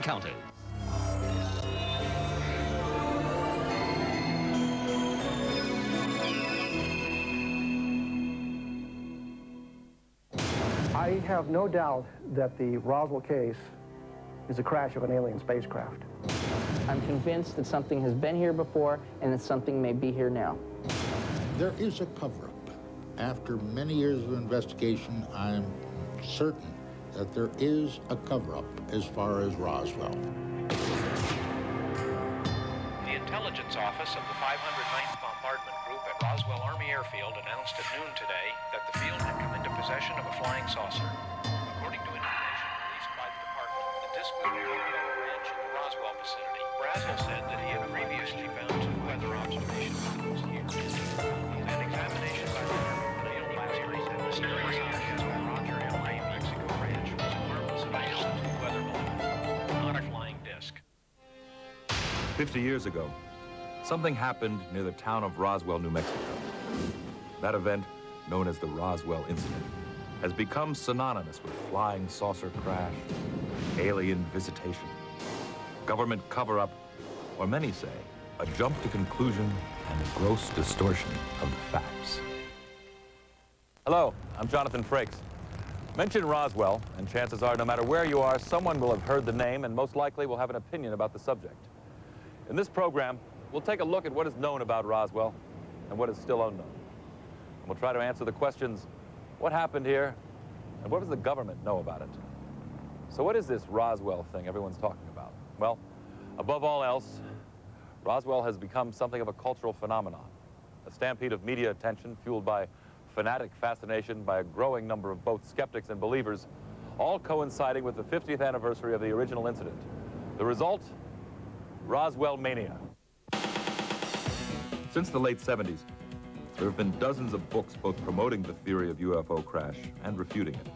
Counted. I have no doubt that the Roswell case is a crash of an alien spacecraft. I'm convinced that something has been here before and that something may be here now. There is a cover-up. After many years of investigation, I'm certain that there is a cover-up as far as Roswell. The intelligence office of the 509th Bombardment Group at Roswell Army Airfield announced at noon today that the field had come into possession of a flying saucer. According to information released by the department, the disc was recovered on a ranch in the Roswell vicinity. Brazel said that he had previously found two weather observation vehicles here. An examination by the revealed last night that the mysterious object on Roger M. Ray, Mexico Ranch was a harmless weather balloon, not a flying disc. 50 years ago, something happened near the town of Roswell, New Mexico. That event, known as the Roswell Incident, has become synonymous with flying saucer crash, alien visitation, government cover-up, or many say, a jump to conclusion and a gross distortion of the facts. Hello, I'm Jonathan Frakes. Mention Roswell, and chances are, no matter where you are, someone will have heard the name and most likely will have an opinion about the subject. In this program, we'll take a look at what is known about Roswell and what is still unknown. And we'll try to answer the questions, what happened here, and what does the government know about it? So what is this Roswell thing everyone's talking about? Well, above all else, Roswell has become something of a cultural phenomenon, a stampede of media attention fueled by fanatic fascination by a growing number of both skeptics and believers, all coinciding with the 50th anniversary of the original incident. The result? Roswell mania. Since the late 70s, there have been dozens of books both promoting the theory of UFO crash and refuting it.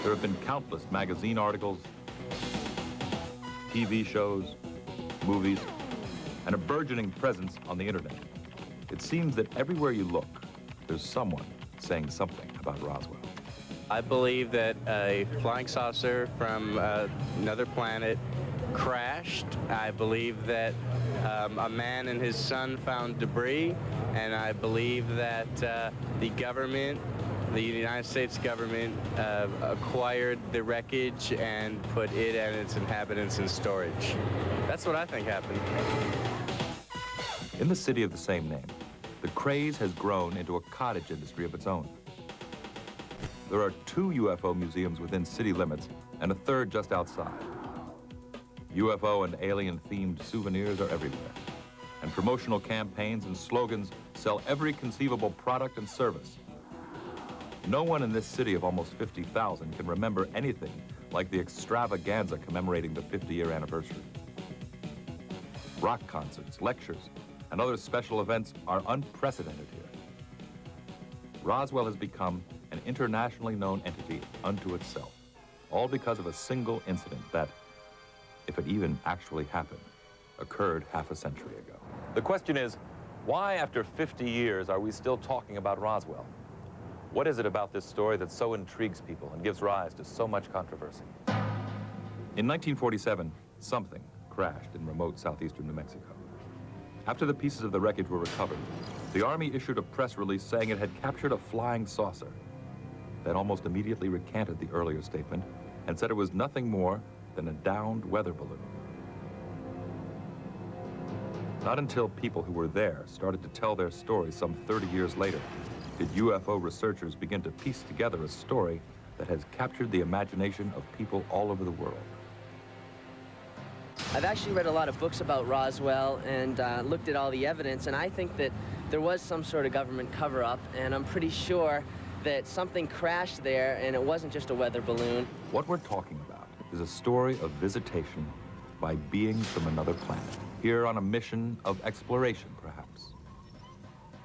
There have been countless magazine articles, TV shows, movies, and a burgeoning presence on the internet. It seems that everywhere you look, there's someone saying something about Roswell. I believe that a flying saucer from another planet crashed. I believe that a man and his son found debris, and I believe that the government, the United States government, acquired the wreckage and put it and its inhabitants in storage. That's what I think happened. In the city of the same name, the craze has grown into a cottage industry of its own. There are 2 UFO museums within city limits and a third just outside. UFO and alien-themed souvenirs are everywhere, and promotional campaigns and slogans sell every conceivable product and service. No one in this city of almost 50,000 can remember anything like the extravaganza commemorating the 50-year anniversary. Rock concerts, lectures, and other special events are unprecedented here. Roswell has become an internationally known entity unto itself, all because of a single incident that, if it even actually happened, occurred half a century ago. The question is, why after 50 years are we still talking about Roswell? What is it about this story that so intrigues people and gives rise to so much controversy? In 1947, something crashed in remote southeastern New Mexico. After the pieces of the wreckage were recovered, the Army issued a press release saying it had captured a flying saucer, then almost immediately recanted the earlier statement and said it was nothing more than a downed weather balloon. Not until people who were there started to tell their stories some 30 years later did UFO researchers begin to piece together a story that has captured the imagination of people all over the world. I've actually read a lot of books about Roswell and looked at all the evidence, and I think that there was some sort of government cover-up, and I'm pretty sure that something crashed there and it wasn't just a weather balloon. What we're talking about is a story of visitation by beings from another planet, here on a mission of exploration, perhaps,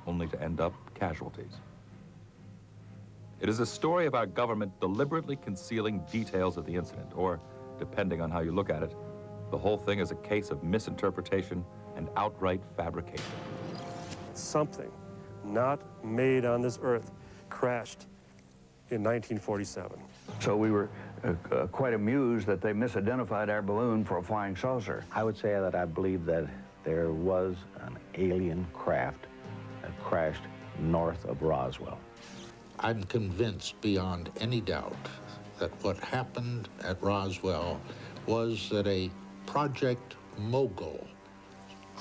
only to end up casualties. It is a story of our government deliberately concealing details of the incident, or, depending on how you look at it, the whole thing is a case of misinterpretation and outright fabrication. Something not made on this earth crashed in 1947. So we were quite amused that they misidentified our balloon for a flying saucer. I would say that I believe that there was an alien craft that crashed north of Roswell. I'm convinced beyond any doubt that what happened at Roswell was that a Project Mogul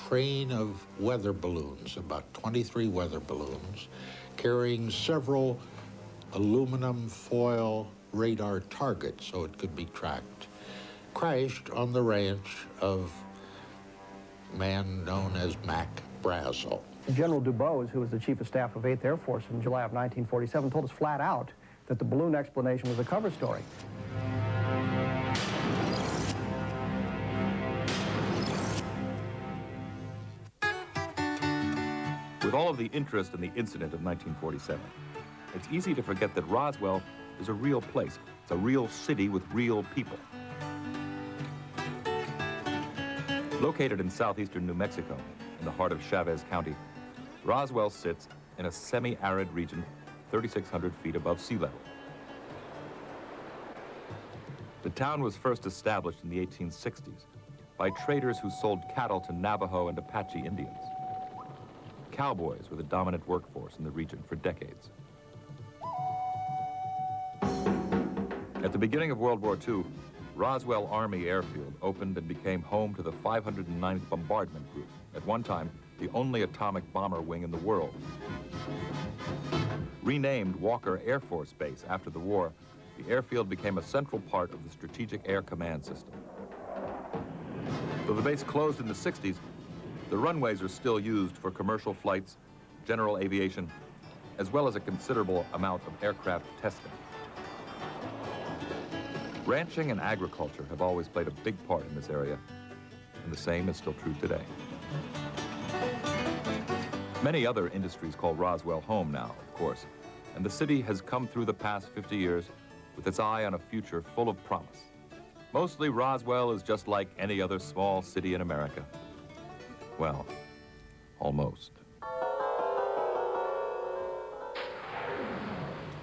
train of weather balloons, about 23 weather balloons, carrying several aluminum foil radar targets so it could be tracked, crashed on the ranch of a man known as Mac Brazel. General Dubose, who was the Chief of Staff of 8th Air Force in July of 1947, told us flat out that the balloon explanation was a cover story. With all of the interest in the incident of 1947, it's easy to forget that Roswell is a real place. It's a real city with real people. Located in southeastern New Mexico, in the heart of Chavez County, Roswell sits in a semi-arid region 3,600 feet above sea level. The town was first established in the 1860s by traders who sold cattle to Navajo and Apache Indians. Cowboys were the dominant workforce in the region for decades. At the beginning of World War II, Roswell Army Airfield opened and became home to the 509th Bombardment Group, at one time the only atomic bomber wing in the world. Renamed Walker Air Force Base after the war, the airfield became a central part of the Strategic Air Command System. Though the base closed in the 60s, the runways are still used for commercial flights, general aviation, as well as a considerable amount of aircraft testing. Ranching and agriculture have always played a big part in this area, and the same is still true today. Many other industries call Roswell home now, of course, and the city has come through the past 50 years with its eye on a future full of promise. Mostly, Roswell is just like any other small city in America. Well, almost.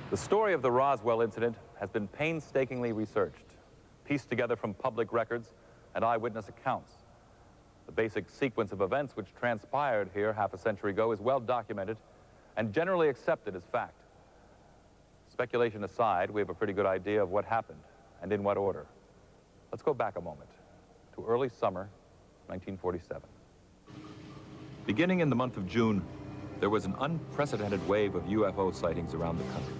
The story of the Roswell incident has been painstakingly researched, pieced together from public records and eyewitness accounts. The basic sequence of events which transpired here half a century ago is well documented and generally accepted as fact. Speculation aside, we have a pretty good idea of what happened and in what order. Let's go back a moment to early summer 1947. Beginning in the month of June, there was an unprecedented wave of UFO sightings around the country.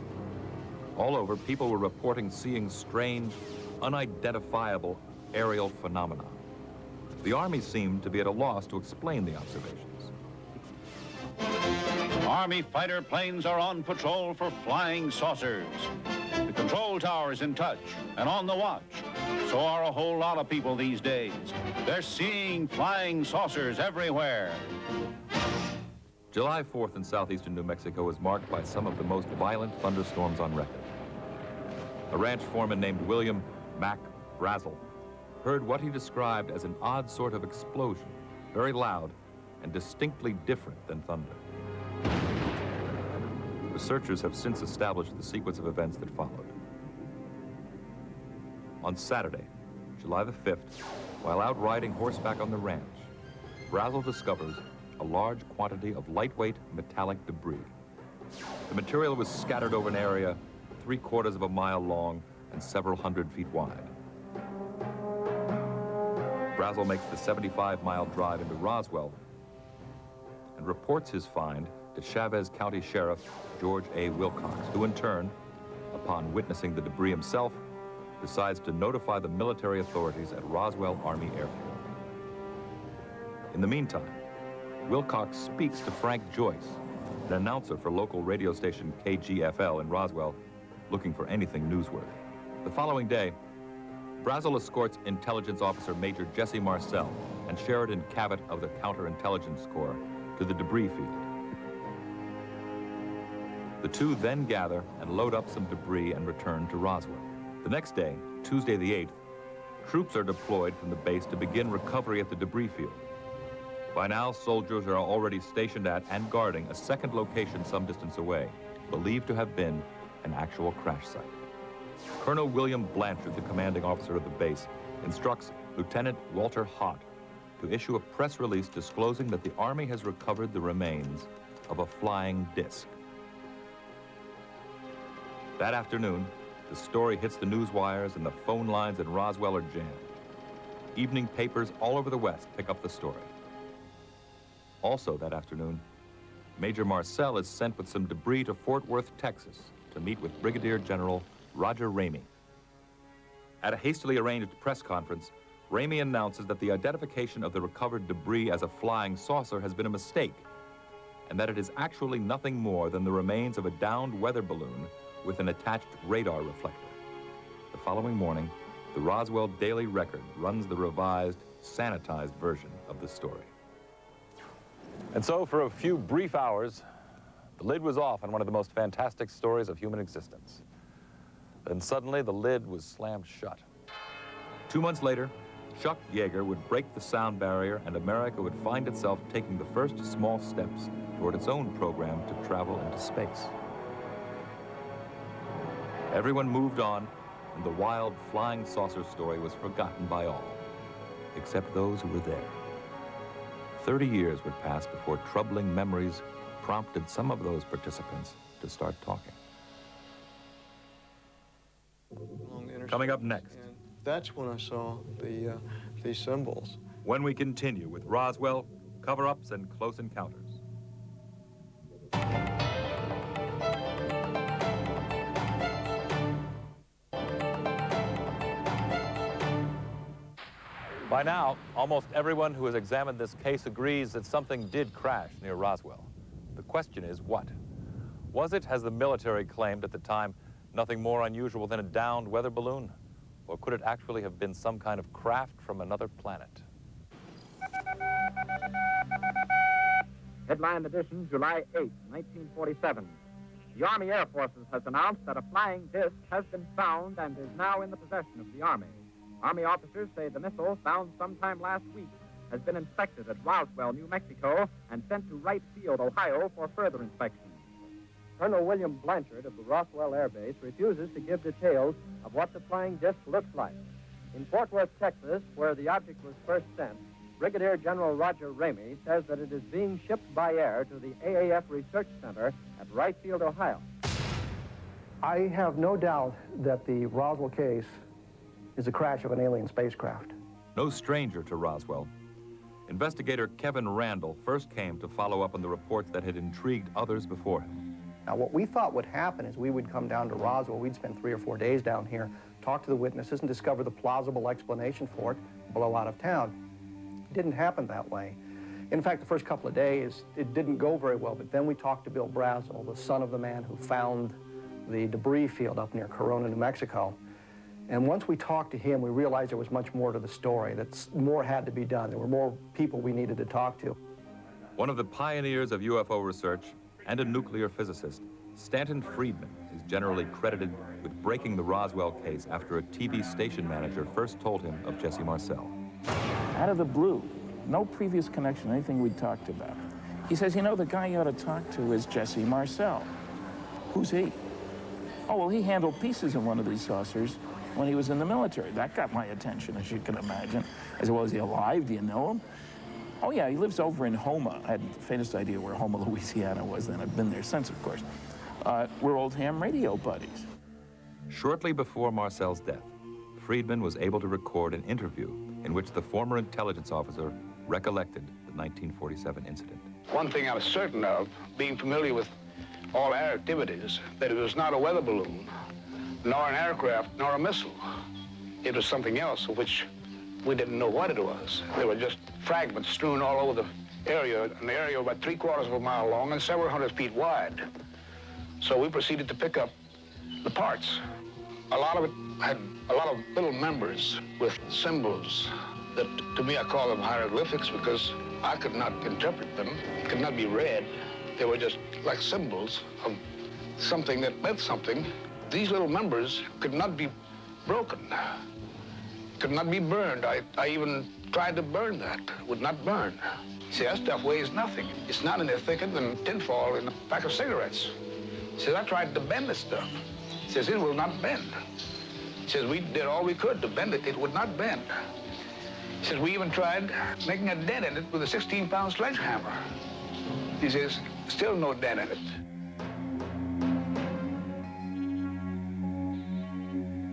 All over, people were reporting seeing strange, unidentifiable aerial phenomena. The Army seemed to be at a loss to explain the observations. Army fighter planes are on patrol for flying saucers. The control tower's in touch and on the watch. So are a whole lot of people these days. They're seeing flying saucers everywhere. July 4th in southeastern New Mexico was marked by some of the most violent thunderstorms on record. A ranch foreman named William Mac Brazel heard what he described as an odd sort of explosion, very loud and distinctly different than thunder. Researchers have since established the sequence of events that followed. On Saturday, July the 5th, while out riding horseback on the ranch, Brazel discovers a large quantity of lightweight metallic debris. The material was scattered over an area 3/4 of a mile long and several hundred feet wide. Brazel makes the 75-mile drive into Roswell and reports his find to Chavez County Sheriff George A. Wilcox, who in turn, upon witnessing the debris himself, decides to notify the military authorities at Roswell Army Airfield. In the meantime, Wilcox speaks to Frank Joyce, an announcer for local radio station KGFL in Roswell, looking for anything newsworthy. The following day, Brazel escorts Intelligence Officer Major Jesse Marcel and Sheridan Cavett of the Counterintelligence Corps to the debris field. The two then gather and load up some debris and return to Roswell. The next day, Tuesday the 8th, troops are deployed from the base to begin recovery at the debris field. By now, soldiers are already stationed at and guarding a second location some distance away, believed to have been an actual crash site. Colonel William Blanchard, the commanding officer of the base, instructs Lieutenant Walter Hott to issue a press release disclosing that the Army has recovered the remains of a flying disc. That afternoon, the story hits the news wires and the phone lines in Roswell are jammed. Evening papers all over the West pick up the story. Also that afternoon, Major Marcel is sent with some debris to Fort Worth, Texas, to meet with Brigadier General Roger Ramey. At a hastily arranged press conference, Ramey announces that the identification of the recovered debris as a flying saucer has been a mistake, and that it is actually nothing more than the remains of a downed weather balloon with an attached radar reflector. The following morning, the Roswell Daily Record runs the revised, sanitized version of the story. And so, for a few brief hours, the lid was off on one of the most fantastic stories of human existence. Then suddenly, the lid was slammed shut. 2 months later, Chuck Yeager would break the sound barrier, and America would find itself taking the first small steps toward its own program to travel into space. Everyone moved on, and the wild flying saucer story was forgotten by all, except those who were there. 30 years would pass before troubling memories prompted some of those participants to start talking. Coming up next. And that's when I saw these symbols. When we continue with Roswell, cover-ups, and close encounters. By now, almost everyone who has examined this case agrees that something did crash near Roswell. The question is, what? Was it, as the military claimed at the time, nothing more unusual than a downed weather balloon? Or could it actually have been some kind of craft from another planet? Headline edition, July 8, 1947. The Army Air Forces has announced that a flying disc has been found and is now in the possession of the Army. Army officers say the missile, found sometime last week, has been inspected at Roswell, New Mexico, and sent to Wright Field, Ohio, for further inspection. Colonel William Blanchard of the Roswell Air Base refuses to give details of what the flying disc looks like. In Fort Worth, Texas, where the object was first sent, Brigadier General Roger Ramey says that it is being shipped by air to the AAF Research Center at Wright Field, Ohio. I have no doubt that the Roswell case is a crash of an alien spacecraft. No stranger to Roswell, investigator Kevin Randall first came to follow up on the reports that had intrigued others before him. Now, what we thought would happen is we would come down to Roswell, we'd spend 3 or 4 days down here, talk to the witnesses, and discover the plausible explanation for it, blow out of town. It didn't happen that way. In fact, the first couple of days, it didn't go very well, but then we talked to Bill Brazel, the son of the man who found the debris field up near Corona, New Mexico. And once we talked to him, we realized there was much more to the story, that more had to be done. There were more people we needed to talk to. One of the pioneers of UFO research and a nuclear physicist, Stanton Friedman is generally credited with breaking the Roswell case after a TV station manager first told him of Jesse Marcel. Out of the blue, no previous connection, anything we'd talked about. He says, you know, the guy you ought to talk to is Jesse Marcel. Who's he? Oh, well, he handled pieces of one of these saucers when he was in the military. That got my attention, as you can imagine. I said, well, is he alive? Do you know him? Oh, yeah, he lives over in Houma. I had the faintest idea where Houma, Louisiana was then. I've been there since, of course. We're old ham radio buddies. Shortly before Marcel's death, Friedman was able to record an interview in which the former intelligence officer recollected the 1947 incident. One thing I was certain of, being familiar with all our activities, that it was not a weather balloon, nor an aircraft, nor a missile. It was something else of which we didn't know what it was. There were just fragments strewn all over the area, an area about 3/4 of a mile long and several hundred feet wide. So we proceeded to pick up the parts. A lot of it had a lot of little members with symbols that, to me, I call them hieroglyphics because I could not interpret them, could not be read. They were just like symbols of something that meant something. These little members could not be broken, could not be burned. I even tried to burn that, would not burn. See, that stuff weighs nothing. It's not any thicker than tinfoil in a pack of cigarettes. See, I tried to bend this stuff. It says it will not bend. says, we did all we could to bend it. It would not bend. He says, we even tried making a dent in it with a 16-pound sledgehammer. He says, still no dent in it.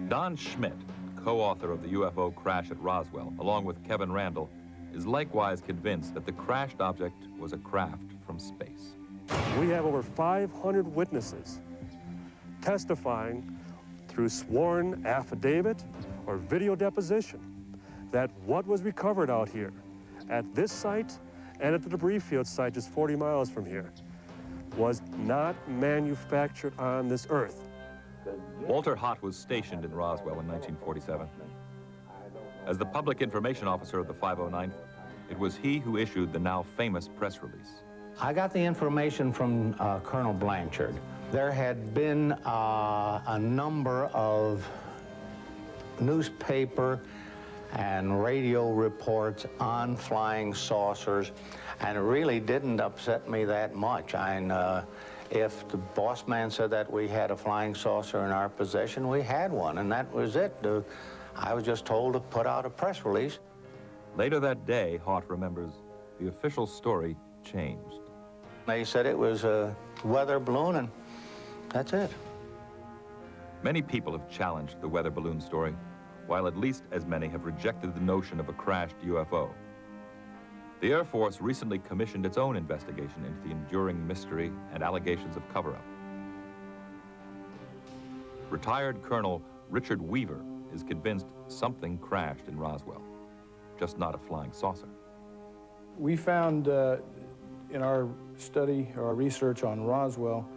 Don Schmidt, co-author of the UFO crash at Roswell, along with Kevin Randall, is likewise convinced that the crashed object was a craft from space. We have over 500 witnesses testifying through sworn affidavit or video deposition that what was recovered out here at this site and at the debris field site just 40 miles from here was not manufactured on this earth. Walter Hott was stationed in Roswell in 1947. As the public information officer of the 509th, it was he who issued the now famous press release. I got the information from Colonel Blanchard. There had been a number of newspaper and radio reports on flying saucers, and it really didn't upset me that much. If the boss man said that we had a flying saucer in our possession, we had one, and that was it. I was just told to put out a press release. Later that day, Hott remembers, the official story changed. They said it was a weather balloon, and that's it. Many people have challenged the weather balloon story, while at least as many have rejected the notion of a crashed UFO. The Air Force recently commissioned its own investigation into the enduring mystery and allegations of cover-up. Retired Colonel Richard Weaver is convinced something crashed in Roswell, just not a flying saucer. We found in our study, or our research on Roswell,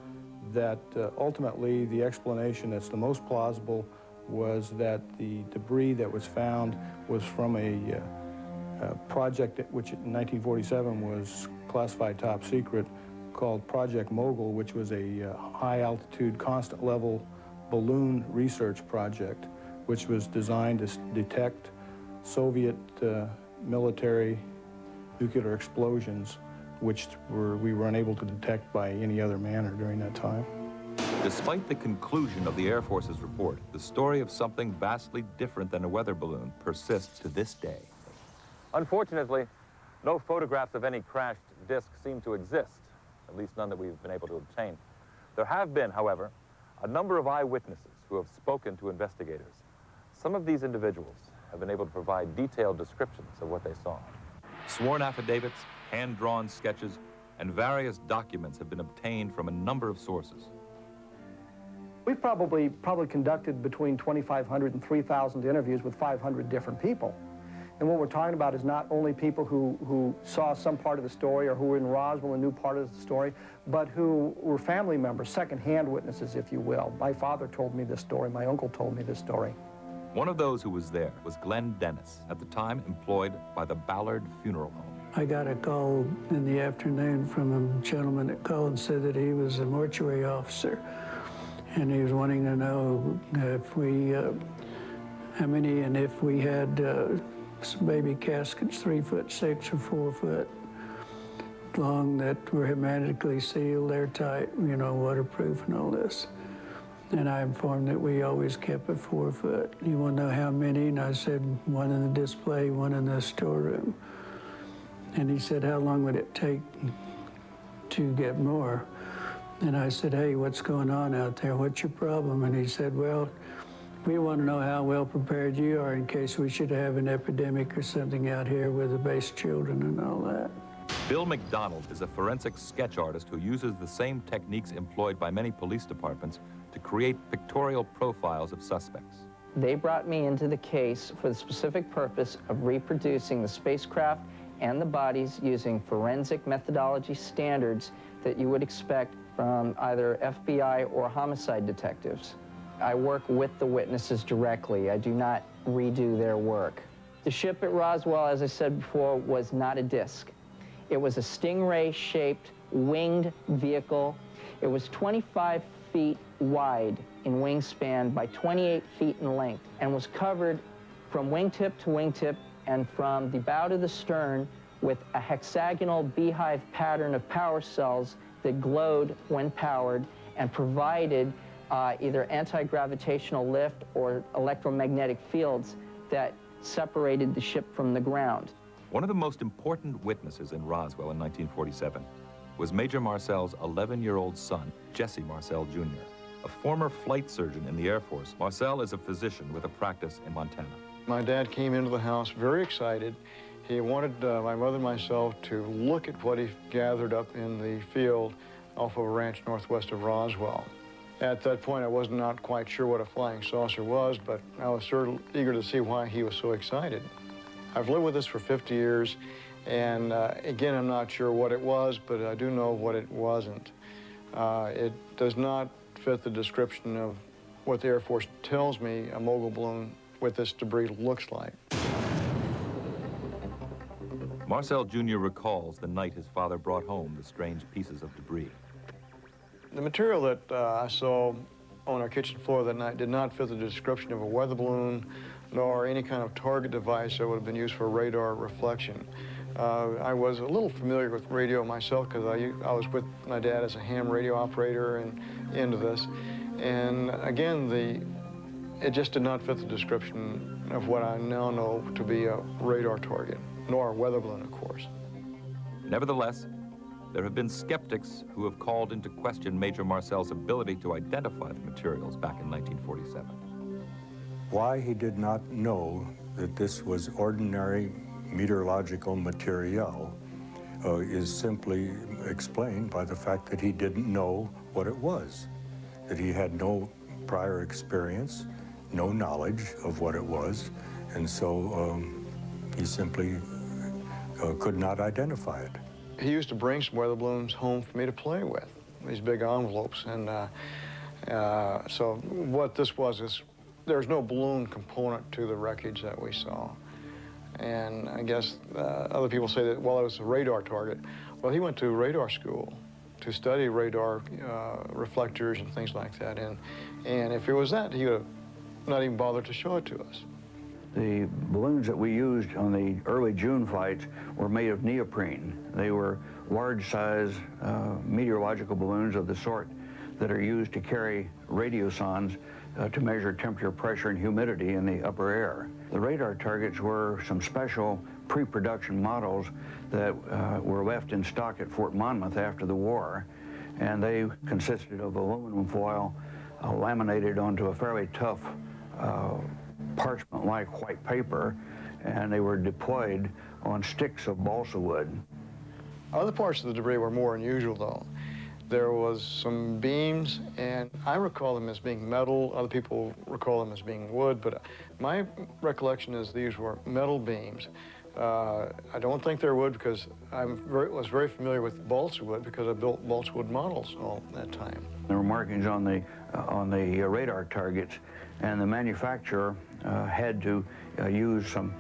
that ultimately the explanation that's the most plausible was that the debris that was found was from a project which in 1947 was classified top secret, called Project Mogul, which was a high-altitude, constant-level balloon research project, which was designed to detect Soviet military nuclear explosions, which we were unable to detect by any other manner during that time. Despite the conclusion of the Air Force's report, the story of something vastly different than a weather balloon persists to this day. Unfortunately, no photographs of any crashed disk seem to exist, at least none that we've been able to obtain. There have been, however, a number of eyewitnesses who have spoken to investigators. Some of these individuals have been able to provide detailed descriptions of what they saw. Sworn affidavits, hand-drawn sketches, and various documents have been obtained from a number of sources. We've probably conducted between 2,500 and 3,000 interviews with 500 different people. And what we're talking about is not only people who saw some part of the story or who were in Roswell and knew part of the story, but who were family members, second-hand witnesses, if you will. My father told me this story. My uncle told me this story. One of those who was there was Glenn Dennis, at the time employed by the Ballard Funeral Home. I got a call in the afternoon from a gentleman that called and said that he was a mortuary officer, and he was wanting to know if we, how many, and if we had some baby caskets 3'6" or 4 foot long that were hermetically sealed, airtight, you know, waterproof and all this. And I informed that we always kept it 4 foot. You want to know how many? And I said, one in the display, one in the storeroom. And he said, how long would it take to get more? And I said, hey, what's going on out there? What's your problem? And he said, well, we want to know how well prepared you are in case we should have an epidemic or something out here with the base children and all that. Bill McDonald is a forensic sketch artist who uses the same techniques employed by many police departments to create pictorial profiles of suspects. They brought me into the case for the specific purpose of reproducing the spacecraft and the bodies using forensic methodology standards that you would expect from either FBI or homicide detectives. I work with the witnesses directly. I do not redo their work. The ship at Roswell, as I said before, was not a disc. It was a stingray-shaped winged vehicle. It was 25 feet wide in wingspan by 28 feet in length and was covered from wingtip to wingtip and from the bow to the stern with a hexagonal beehive pattern of power cells that glowed when powered and provided either anti-gravitational lift or electromagnetic fields that separated the ship from the ground. One of the most important witnesses in Roswell in 1947 was Major Marcel's 11-year-old son, Jesse Marcel Jr., a former flight surgeon in the Air Force. Marcel is a physician with a practice in Montana. My dad came into the house very excited. He wanted my mother and myself to look at what he gathered up in the field off of a ranch northwest of Roswell. At that point, I was not quite sure what a flying saucer was, but I was sort of eager to see why he was so excited. I've lived with this for 50 years, and again, I'm not sure what it was, but I do know what it wasn't. It does not fit the description of what the Air Force tells me a mogul balloon with this debris looks like. Marcel Jr. recalls the night his father brought home the strange pieces of debris. The material that I saw on our kitchen floor that night did not fit the description of a weather balloon nor any kind of target device that would have been used for radar reflection. I was a little familiar with radio myself because I was with my dad as a ham radio operator and into this. And again, it just did not fit the description of what I now know to be a radar target, nor a weather balloon, of course. Nevertheless, there have been skeptics who have called into question Major Marcel's ability to identify the materials back in 1947. Why he did not know that this was ordinary meteorological material is simply explained by the fact that he didn't know what it was, that he had no prior experience, no knowledge of what it was, and so he simply could not identify it. He used to bring some weather balloons home for me to play with, these big envelopes. And so what this was is there's no balloon component to the wreckage that we saw. And I guess other people say that, well, it was a radar target. Well, he went to radar school to study radar reflectors and things like that. And if it was that, he would have not even bothered to show it to us. The balloons that we used on the early June flights were made of neoprene. They were large-size meteorological balloons of the sort that are used to carry radiosondes to measure temperature, pressure, and humidity in the upper air. The radar targets were some special pre-production models that were left in stock at Fort Monmouth after the war, and they consisted of aluminum foil laminated onto a fairly tough parchment-like white paper, and they were deployed on sticks of balsa wood. Other parts of the debris were more unusual, though. There was some beams, and I recall them as being metal. Other people recall them as being wood, but my recollection is these were metal beams. I don't think they're wood because I was very familiar with balsa wood because I built balsa wood models all that time. There were markings on the radar targets, and the manufacturer had to use some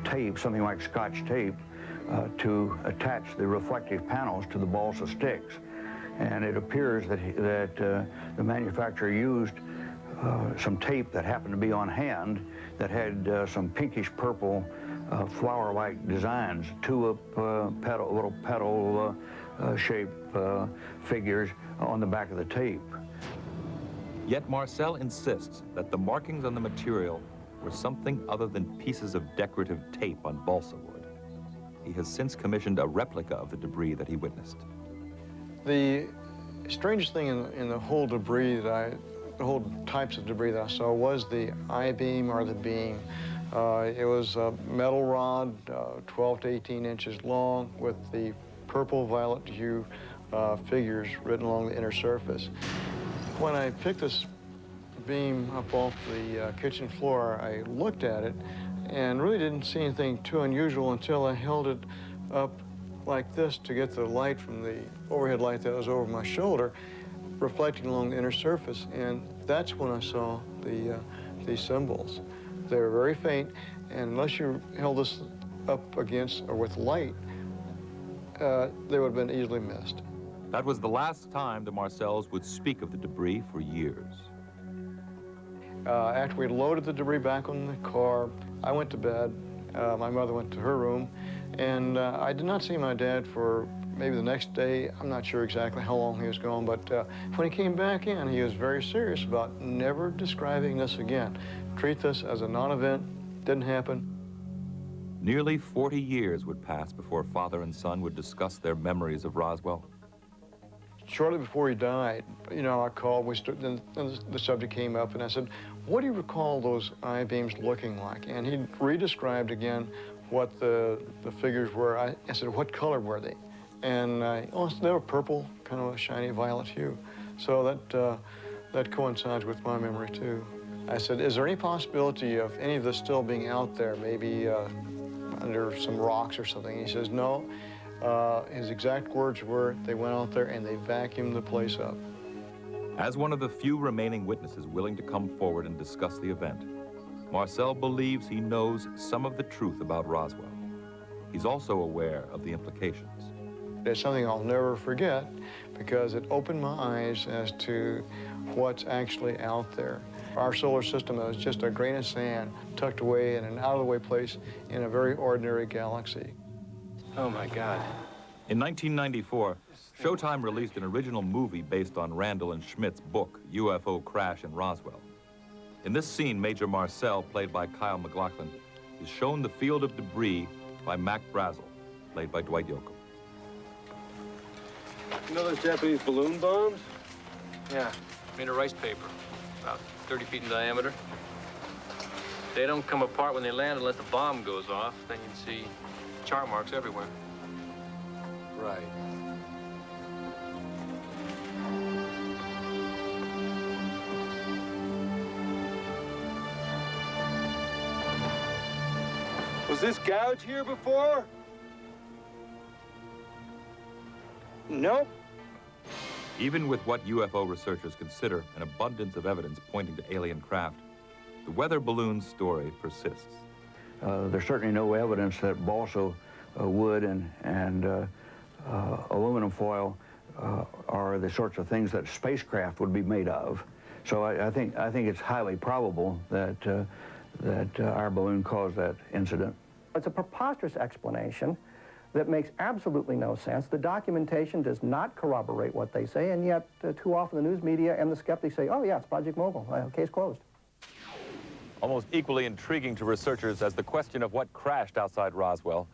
tape, something like Scotch tape, to attach the reflective panels to the balsa sticks. And it appears that the manufacturer used some tape that happened to be on hand that had some pinkish purple flower-like designs, tulip little petal shaped figures on the back of the tape. Yet Marcel insists that the markings on the material were something other than pieces of decorative tape on balsa wood. He has since commissioned a replica of the debris that he witnessed. The strangest thing in the whole debris the whole types of debris that I saw was the I-beam or the beam. It was a metal rod, 12 to 18 inches long, with the purple-violet hue figures written along the inner surface. When I picked this beam up off the kitchen floor, I looked at it and really didn't see anything too unusual until I held it up like this to get the light from the overhead light that was over my shoulder reflecting along the inner surface, and that's when I saw these symbols. They were very faint, and unless you held this up against or with light, they would have been easily missed. That was the last time the Marcels would speak of the debris for years. After we loaded the debris back on the car, I went to bed. My mother went to her room, and I did not see my dad for maybe the next day. I'm not sure exactly how long he was gone, but when he came back in, he was very serious about never describing this again. Treat this as a non-event, didn't happen. Nearly 40 years would pass before father and son would discuss their memories of Roswell. Shortly before he died, you know, I called, then the subject came up, and I said, what do you recall those I-beams looking like? And he re-described again what the figures were. I said, what color were they? And oh, they were purple, kind of a shiny violet hue. So that coincides with my memory, too. I said, is there any possibility of any of this still being out there, maybe under some rocks or something? He says, no. His exact words were, they went out there and they vacuumed the place up. As one of the few remaining witnesses willing to come forward and discuss the event, Marcel believes he knows some of the truth about Roswell. He's also aware of the implications. It's something I'll never forget because it opened my eyes as to what's actually out there. Our solar system is just a grain of sand tucked away in an out-of-the-way place in a very ordinary galaxy. Oh, my God. In 1994, Showtime released an original movie based on Randall and Schmidt's book, UFO Crash in Roswell. In this scene, Major Marcel, played by Kyle MacLachlan, is shown the field of debris by Mac Brazel, played by Dwight Yoakam. You know those Japanese balloon bombs? Yeah. Made of rice paper, about 30 feet in diameter. They don't come apart when they land unless the bomb goes off. Then you can see char marks everywhere. Right. Was this gouge here before? Nope. Even with what UFO researchers consider an abundance of evidence pointing to alien craft, the weather balloon story persists. There's certainly no evidence that balsa wood and aluminum foil are the sorts of things that spacecraft would be made of. So I think it's highly probable that our balloon caused that incident. It's a preposterous explanation that makes absolutely no sense. The documentation does not corroborate what they say, and yet too often the news media and the skeptics say, oh yeah, it's Project Mogul, case closed. Almost equally intriguing to researchers as the question of what crashed outside Roswell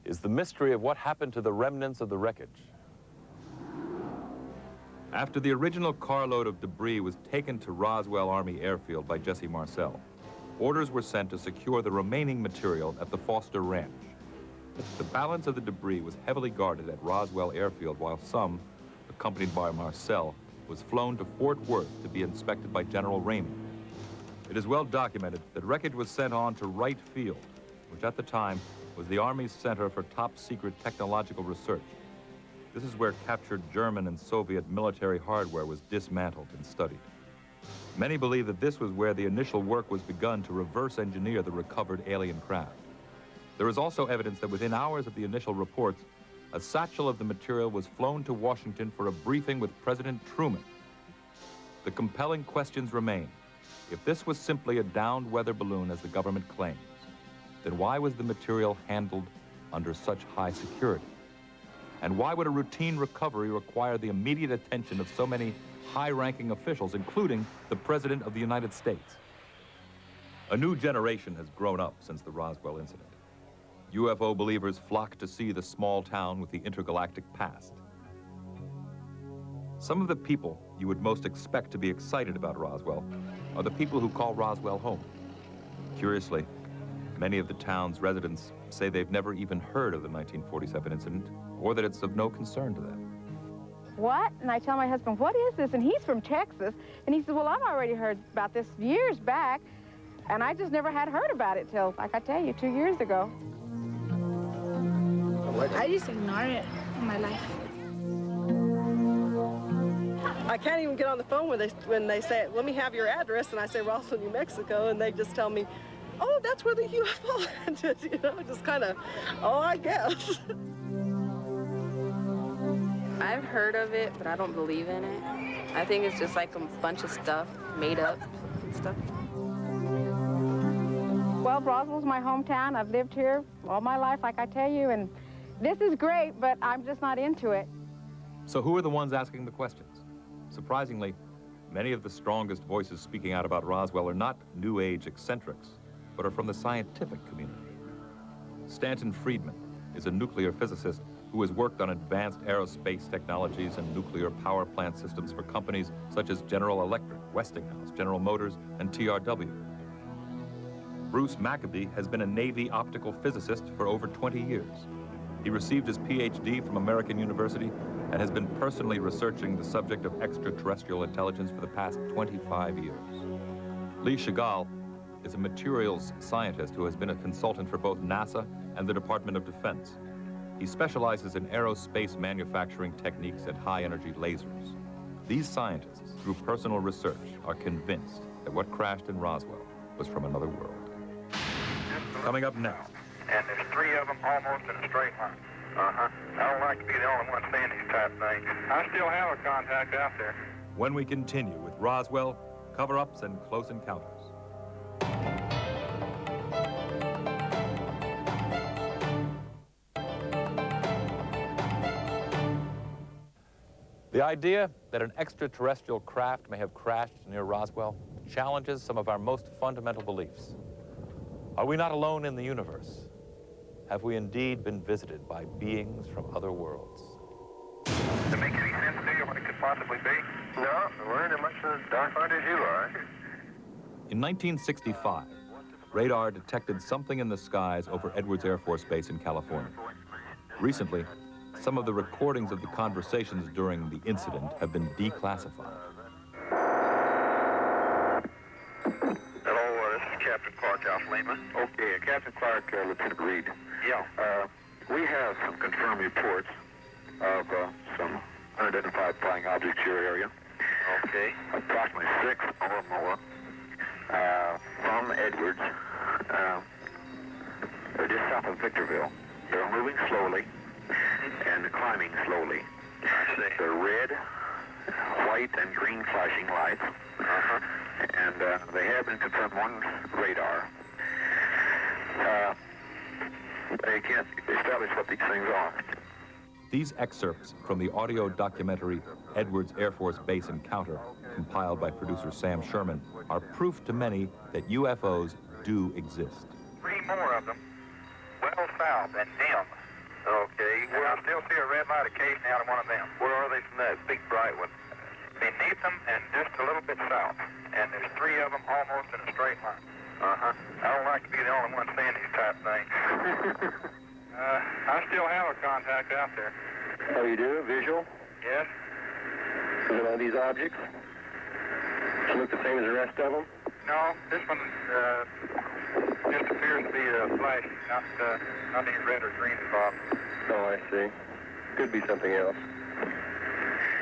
is the mystery of what happened to the remnants of the wreckage. After the original carload of debris was taken to Roswell Army Airfield by Jesse Marcel, orders were sent to secure the remaining material at the Foster Ranch. The balance of the debris was heavily guarded at Roswell Airfield, while some, accompanied by Marcel, was flown to Fort Worth to be inspected by General Ramey. It is well documented that wreckage was sent on to Wright Field, which at the time was the Army's center for top-secret technological research. This is where captured German and Soviet military hardware was dismantled and studied. Many believe that this was where the initial work was begun to reverse engineer the recovered alien craft. There is also evidence that within hours of the initial reports, a satchel of the material was flown to Washington for a briefing with President Truman. The compelling questions remain. If this was simply a downed weather balloon as the government claims, then why was the material handled under such high security? And why would a routine recovery require the immediate attention of so many high-ranking officials, including the President of the United States? A new generation has grown up since the Roswell incident. UFO believers flock to see the small town with the intergalactic past. Some of the people you would most expect to be excited about Roswell are the people who call Roswell home. Curiously, many of the town's residents say they've never even heard of the 1947 incident, or that it's of no concern to them. What? And I tell my husband, what is this? And he's from Texas. And he said, well, I've already heard about this years back, and I just never had heard about it till, like I tell you, 2 years ago. I just ignore it in my life. I can't even get on the phone when they say, let me have your address, and I say Roswell, New Mexico, and they just tell me, oh, that's where the UFO landed, you know, just kind of, oh, I guess. I've heard of it, but I don't believe in it. I think it's just like a bunch of stuff made up and stuff. Well, Roswell's my hometown. I've lived here all my life, like I tell you, and This is great, but I'm just not into it. So who are the ones asking the questions? Surprisingly, many of the strongest voices speaking out about Roswell are not New Age eccentrics, but are from the scientific community. Stanton Friedman is a nuclear physicist who has worked on advanced aerospace technologies and nuclear power plant systems for companies such as General Electric, Westinghouse, General Motors, and TRW. Bruce Maccabee has been a Navy optical physicist for over 20 years. He received his PhD from American University and has been personally researching the subject of extraterrestrial intelligence for the past 25 years. Lee Chagall is a materials scientist who has been a consultant for both NASA and the Department of Defense. He specializes in aerospace manufacturing techniques and high-energy lasers. These scientists, through personal research, are convinced that what crashed in Roswell was from another world. Coming up next. And there's 3 of them almost in a straight line. I don't like to be the only one seeing these type things. I still have a contact out there. When we continue with Roswell, cover-ups, and close encounters. The idea that an extraterrestrial craft may have crashed near Roswell challenges some of our most fundamental beliefs. Are we not alone in the universe? Have we indeed been visited by beings from other worlds? Does it make any sense to you what it could possibly be? No, we're in as much as dark night as you are. In 1965, radar detected something in the skies over Edwards Air Force Base in California. Recently, some of the recordings of the conversations during the incident have been declassified. Hello, this is Captain Clark, Alpha Lima. Okay, Captain Clark, Lieutenant Reed. Yeah. We have some confirmed reports of some unidentified flying objects in your area. Okay. Approximately 6 or more from Edwards. They're just south of Victorville. They're moving slowly and climbing slowly. I see. They're red, white, and green flashing lights. And they have been confirmed on radar. They can't establish what these things are. These excerpts from the audio documentary Edwards Air Force Base Encounter, compiled by producer Sam Sherman, are proof to many that UFOs do exist. 3 more of them, well south and dim. Okay. And I still see a red light occasionally out of one of them. Where are they from that big bright one? Beneath them and just a little bit south. And there's 3 of them almost in a straight line. I don't like to be the only one seeing these type things. I still have a contact out there. Oh, you do? Visual? Yes. Is it one of these objects? Does it look the same as the rest of them? No, this one just appears to be a flash, not any red or green involved. Oh, I see. Could be something else.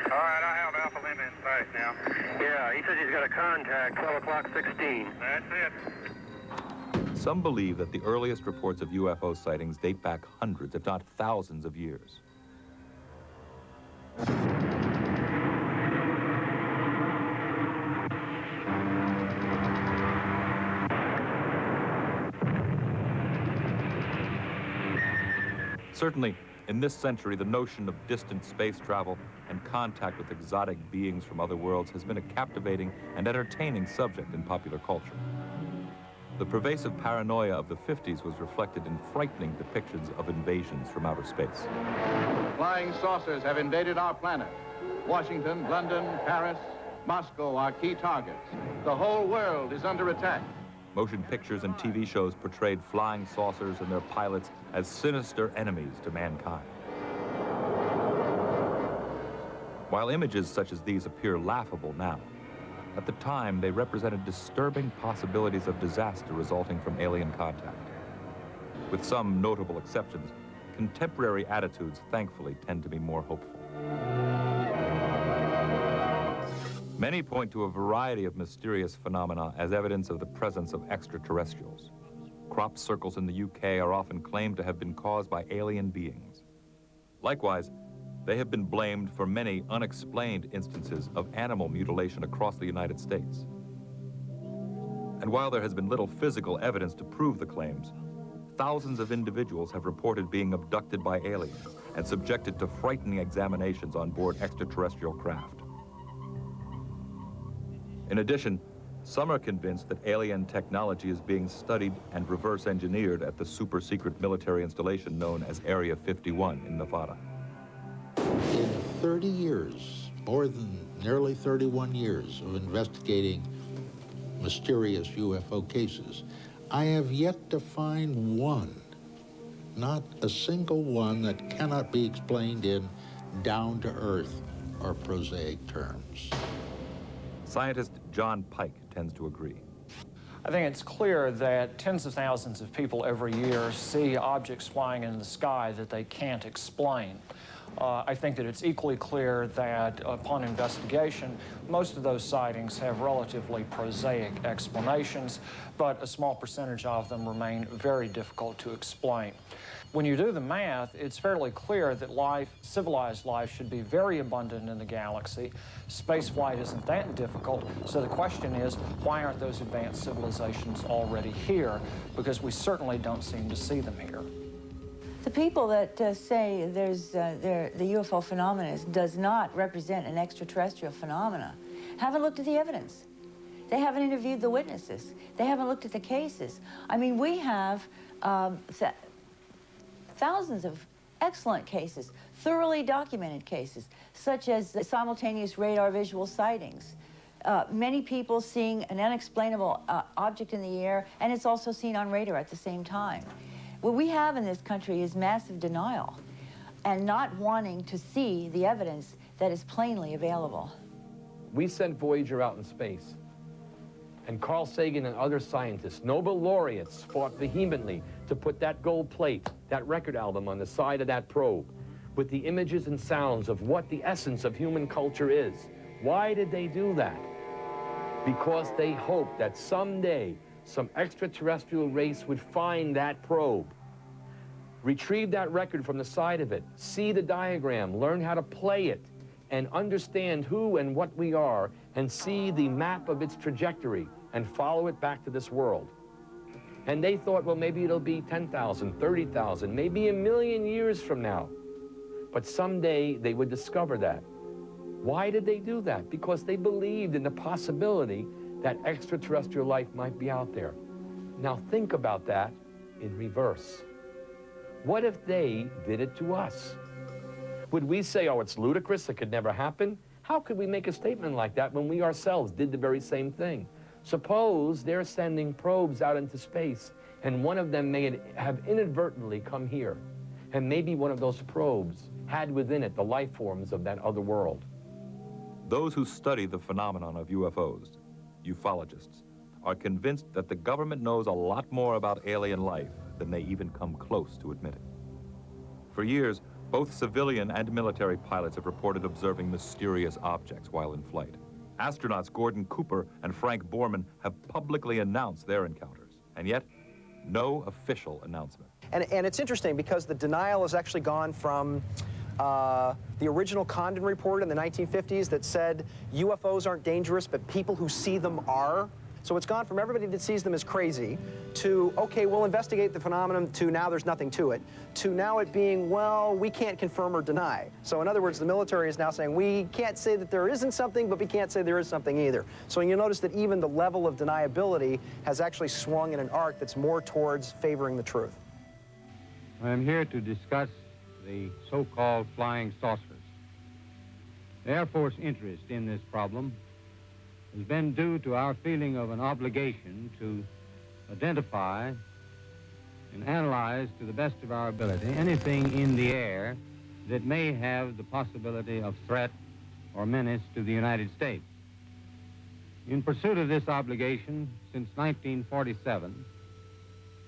All right, I have Alpha Lima in sight now. Yeah, he says he's got a contact, 12 o'clock 16. That's it. Some believe that the earliest reports of UFO sightings date back hundreds, if not thousands of years. Certainly, in this century, the notion of distant space travel and contact with exotic beings from other worlds has been a captivating and entertaining subject in popular culture. The pervasive paranoia of the 50s was reflected in frightening depictions of invasions from outer space. Flying saucers have invaded our planet. Washington, London, Paris, Moscow are key targets. The whole world is under attack. Motion pictures and TV shows portrayed flying saucers and their pilots as sinister enemies to mankind. While images such as these appear laughable now, at the time they represented disturbing possibilities of disaster resulting from alien contact. With some notable exceptions, contemporary attitudes thankfully tend to be more hopeful. Many point to a variety of mysterious phenomena as evidence of the presence of extraterrestrials. Crop circles in the UK are often claimed to have been caused by alien beings. Likewise, they have been blamed for many unexplained instances of animal mutilation across the United States. And while there has been little physical evidence to prove the claims, thousands of individuals have reported being abducted by aliens and subjected to frightening examinations on board extraterrestrial craft. In addition, some are convinced that alien technology is being studied and reverse engineered at the super secret military installation known as Area 51 in Nevada. In 30 years, more than nearly 31 years of investigating mysterious UFO cases, I have yet to find one, not a single one, that cannot be explained in down-to-earth or prosaic terms. Scientist John Pike tends to agree. I think it's clear that tens of thousands of people every year see objects flying in the sky that they can't explain. I think that it's equally clear that upon investigation, most of those sightings have relatively prosaic explanations, but a small percentage of them remain very difficult to explain. When you do the math, it's fairly clear that life, civilized life, should be very abundant in the galaxy. Space flight isn't that difficult, so the question is, why aren't those advanced civilizations already here? Because we certainly don't seem to see them here. The people that say the UFO phenomenon does not represent an extraterrestrial phenomena haven't looked at the evidence. They haven't interviewed the witnesses. They haven't looked at the cases. I mean, we have thousands of excellent cases, thoroughly documented cases, such as the simultaneous radar visual sightings. Many people seeing an unexplainable object in the air, and it's also seen on radar at the same time. What we have in this country is massive denial and not wanting to see the evidence that is plainly available. We sent Voyager out in space, and Carl Sagan and other scientists, Nobel laureates, fought vehemently to put that gold plate, that record album on the side of that probe with the images and sounds of what the essence of human culture is. Why did they do that? Because they hoped that someday some extraterrestrial race would find that probe, retrieve that record from the side of it, see the diagram, learn how to play it, and understand who and what we are, and see the map of its trajectory, and follow it back to this world. And they thought, well, maybe it'll be 10,000, 30,000, maybe 1,000,000 years from now. But someday they would discover that. Why did they do that? Because they believed in the possibility that extraterrestrial life might be out there. Now think about that in reverse. What if they did it to us? Would we say, oh, it's ludicrous, it could never happen? How could we make a statement like that when we ourselves did the very same thing? Suppose they're sending probes out into space, and one of them may have inadvertently come here, and maybe one of those probes had within it the life forms of that other world. Those who study the phenomenon of UFOs, ufologists, are convinced that the government knows a lot more about alien life than they even come close to admitting. For years, both civilian and military pilots have reported observing mysterious objects while in flight. Astronauts Gordon Cooper and Frank Borman have publicly announced their encounters, and yet, no official announcement. And it's interesting because the denial has actually gone from the original Condon report in the 1950s that said UFOs aren't dangerous, but people who see them are. So it's gone from everybody that sees them as crazy to, okay, we'll investigate the phenomenon, to now there's nothing to it, to now it being, well, we can't confirm or deny. So in other words, the military is now saying we can't say that there isn't something, but we can't say there is something either. So you'll notice that even the level of deniability has actually swung in an arc that's more towards favoring the truth. I'm here to discuss the so-called flying saucers. The Air Force interest in this problem has been due to our feeling of an obligation to identify and analyze to the best of our ability anything in the air that may have the possibility of threat or menace to the United States. In pursuit of this obligation, since 1947,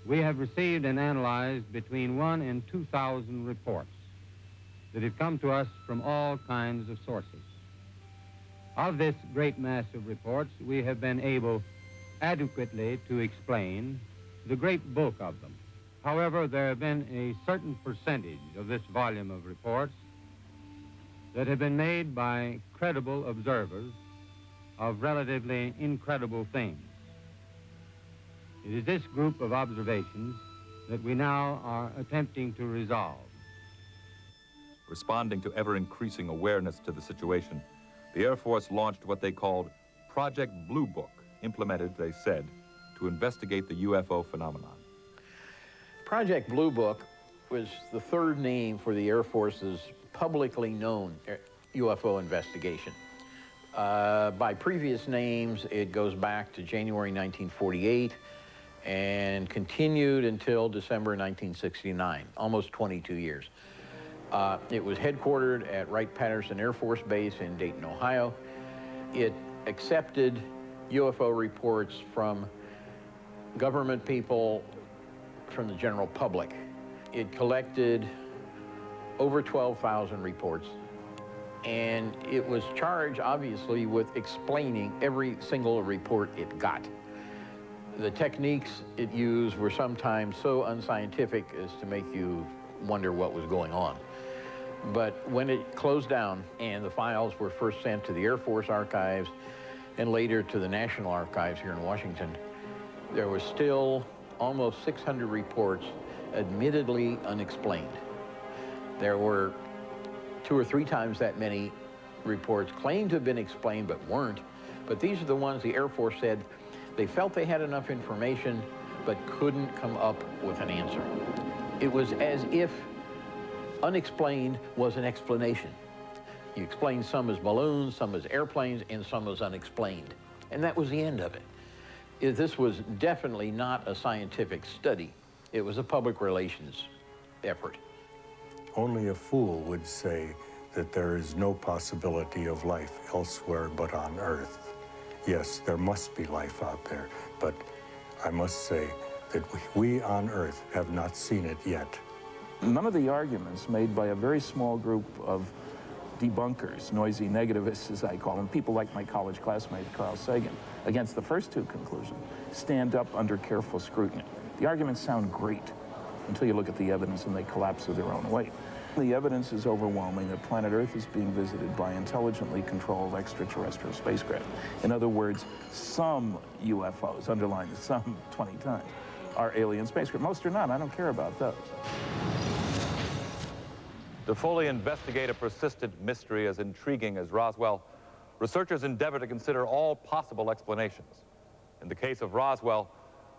we have received and analyzed between 1,000 and 2,000 reports that have come to us from all kinds of sources. Of this great mass of reports, we have been able adequately to explain the great bulk of them. However, there have been a certain percentage of this volume of reports that have been made by credible observers of relatively incredible things. It is this group of observations that we now are attempting to resolve. Responding to ever-increasing awareness to the situation, the Air Force launched what they called Project Blue Book, implemented, they said, to investigate the UFO phenomenon. Project Blue Book was the third name for the Air Force's publicly known UFO investigation. By previous names, it goes back to January 1948 and continued until December 1969, almost 22 years. It was headquartered at Wright-Patterson Air Force Base in Dayton, Ohio. It accepted UFO reports from government people, from the general public. It collected over 12,000 reports, and it was charged, obviously, with explaining every single report it got. The techniques it used were sometimes so unscientific as to make you wonder what was going on. But when it closed down and the files were first sent to the Air Force Archives and later to the National Archives here in Washington, there was still almost 600 reports admittedly unexplained. There were 2 or 3 times that many reports claimed to have been explained but weren't. But these are the ones the Air Force said they felt they had enough information but couldn't come up with an answer. It was as if unexplained was an explanation. You explained some as balloons, some as airplanes, and some as unexplained. And that was the end of it. This was definitely not a scientific study. It was a public relations effort. Only a fool would say that there is no possibility of life elsewhere but on Earth. Yes, there must be life out there, but I must say that we on Earth have not seen it yet. None of the arguments made by a very small group of debunkers, noisy negativists as I call them, people like my college classmate Carl Sagan, against the first 2 conclusions, stand up under careful scrutiny. The arguments sound great until you look at the evidence and they collapse of their own weight. The evidence is overwhelming that planet Earth is being visited by intelligently controlled extraterrestrial spacecraft. In other words, some UFOs, underline the some 20 times, are alien spacecraft. Most are not. I don't care about those. To fully investigate a persistent mystery as intriguing as Roswell, researchers endeavor to consider all possible explanations. In the case of Roswell,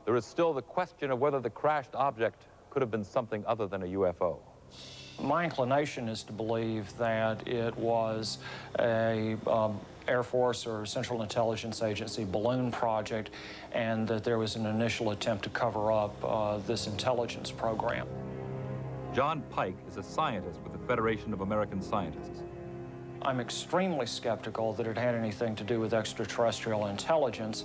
there is still the question of whether the crashed object could have been something other than a UFO. My inclination is to believe that it was a Air Force or Central Intelligence Agency balloon project, and that there was an initial attempt to cover up this intelligence program. John Pike is a scientist with the Federation of American Scientists. I'm extremely skeptical that it had anything to do with extraterrestrial intelligence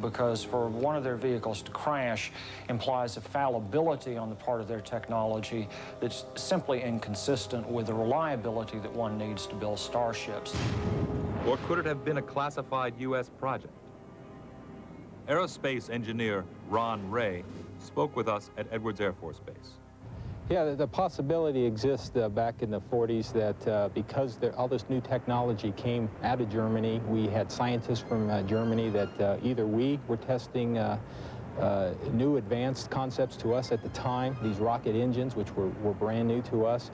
because for one of their vehicles to crash implies a fallibility on the part of their technology that's simply inconsistent with the reliability that one needs to build starships. Or could it have been a classified U.S. project? Aerospace engineer Ron Ray spoke with us at Edwards Air Force Base. Yeah, the possibility exists back in the 40s that because all this new technology came out of Germany, we had scientists from Germany that either we were testing new advanced concepts to us at the time, these rocket engines, which were brand new to us,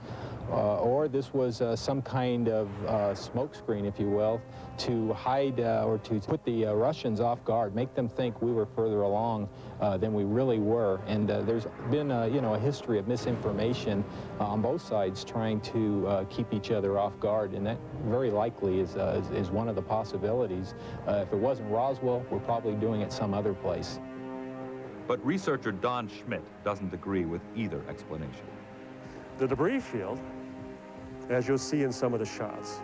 or this was some kind of smokescreen, if you will, to hide or to put the Russians off guard, make them think we were further along than we really were. And there's been a history of misinformation on both sides trying to keep each other off guard, and that very likely is one of the possibilities. If it wasn't Roswell, we're probably doing it some other place. But researcher Don Schmidt doesn't agree with either explanation. The debris field, as you'll see in some of the shots,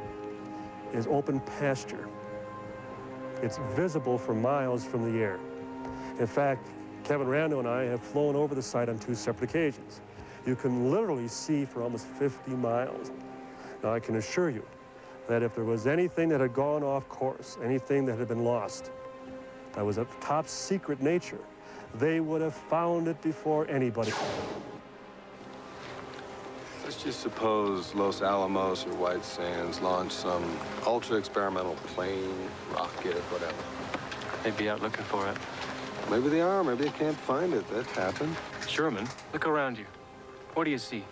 is open pasture. It's visible for miles from the air. In fact, Kevin Rando and I have flown over the site on 2 separate occasions. You can literally see for almost 50 miles. Now, I can assure you that if there was anything that had gone off course, anything that had been lost, that was of top secret nature, they would have found it before anybody. Let's just suppose Los Alamos or White Sands launched some ultra-experimental plane, rocket, whatever. They'd be out looking for it. Maybe they are, maybe they can't find it. That's happened. Sherman, look around you. What do you see?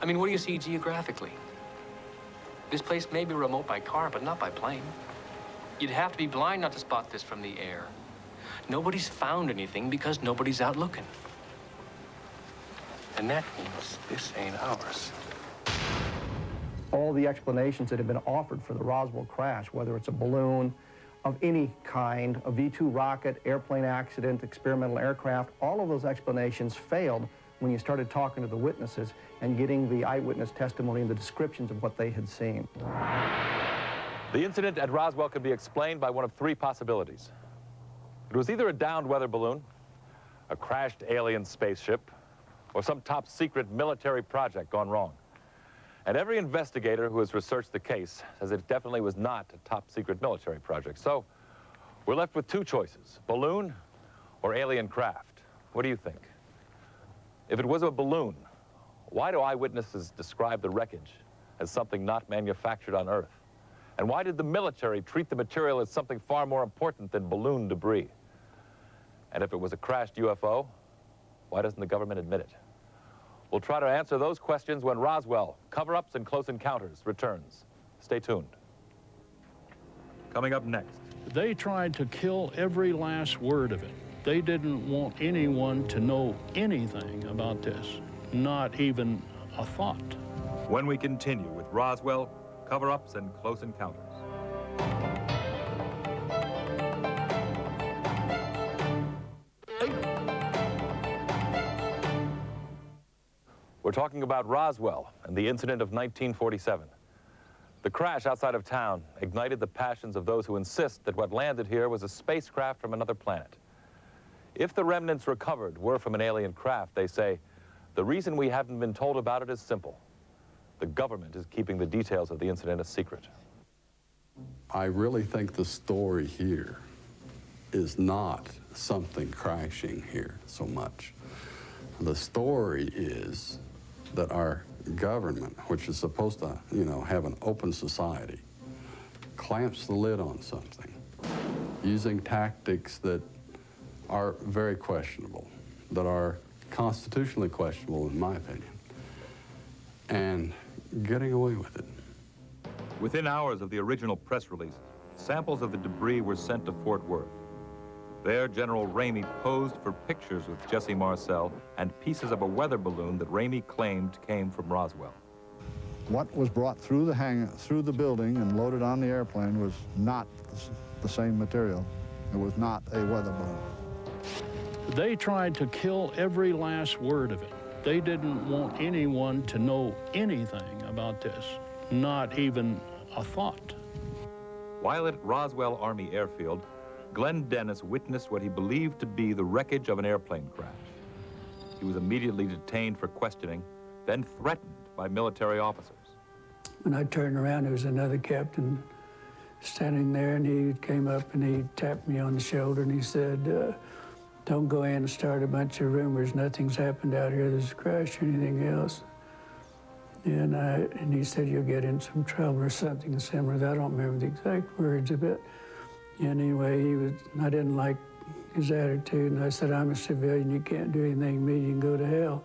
I mean, what do you see geographically? This place may be remote by car, but not by plane. You'd have to be blind not to spot this from the air. Nobody's found anything because nobody's out looking. And that means this ain't ours. All the explanations that have been offered for the Roswell crash, whether it's a balloon of any kind, a V-2 rocket, airplane accident, experimental aircraft, all of those explanations failed when you started talking to the witnesses and getting the eyewitness testimony and the descriptions of what they had seen. The incident at Roswell could be explained by one of three possibilities. It was either a downed weather balloon, a crashed alien spaceship, or some top-secret military project gone wrong. And every investigator who has researched the case says it definitely was not a top-secret military project. So we're left with two choices, balloon or alien craft. What do you think? If it was a balloon, why do eyewitnesses describe the wreckage as something not manufactured on Earth? And why did the military treat the material as something far more important than balloon debris? And if it was a crashed UFO, why doesn't the government admit it? We'll try to answer those questions when Roswell, Cover-Ups and Close Encounters returns. Stay tuned. Coming up next. They tried to kill every last word of it. They didn't want anyone to know anything about this, not even a thought. When we continue with Roswell, Cover-Ups and Close Encounters. We're talking about Roswell and the incident of 1947. The crash outside of town ignited the passions of those who insist that what landed here was a spacecraft from another planet. If the remnants recovered were from an alien craft, they say, the reason we haven't been told about it is simple. The government is keeping the details of the incident a secret. I really think the story here is not something crashing here so much. The story is that our government, which is supposed to, have an open society, clamps the lid on something using tactics that are very questionable, that are constitutionally questionable in my opinion, and getting away with it. Within hours of the original press release, samples of the debris were sent to Fort Worth. There, General Ramey posed for pictures with Jesse Marcel and pieces of a weather balloon that Ramey claimed came from Roswell. What was brought through the building and loaded on the airplane was not the same material. It was not a weather balloon. They tried to kill every last word of it. They didn't want anyone to know anything about this, not even a thought. While at Roswell Army Airfield, Glenn Dennis witnessed what he believed to be the wreckage of an airplane crash. He was immediately detained for questioning, then threatened by military officers. When I turned around, there was another captain standing there, and he came up and he tapped me on the shoulder and he said, don't go in and start a bunch of rumors. Nothing's happened out here. There's a crash or anything else. And he said, you'll get in some trouble or something similar. I don't remember the exact words of it. And anyway, I didn't like his attitude, and I said, I'm a civilian, you can't do anything to me, you can go to hell.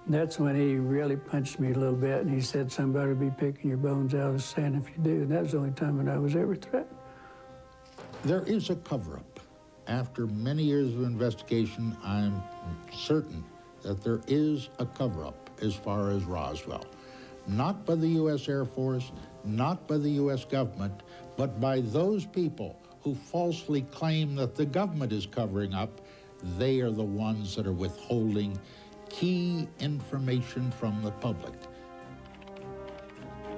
And that's when he really punched me a little bit, and he said, somebody will be picking your bones out of the sand if you do. And that was the only time that I was ever threatened. There is a cover-up. After many years of investigation, I'm certain that there is a cover-up as far as Roswell. Not by the U.S. Air Force, not by the U.S. government, but by those people who falsely claim that the government is covering up. They are the ones that are withholding key information from the public.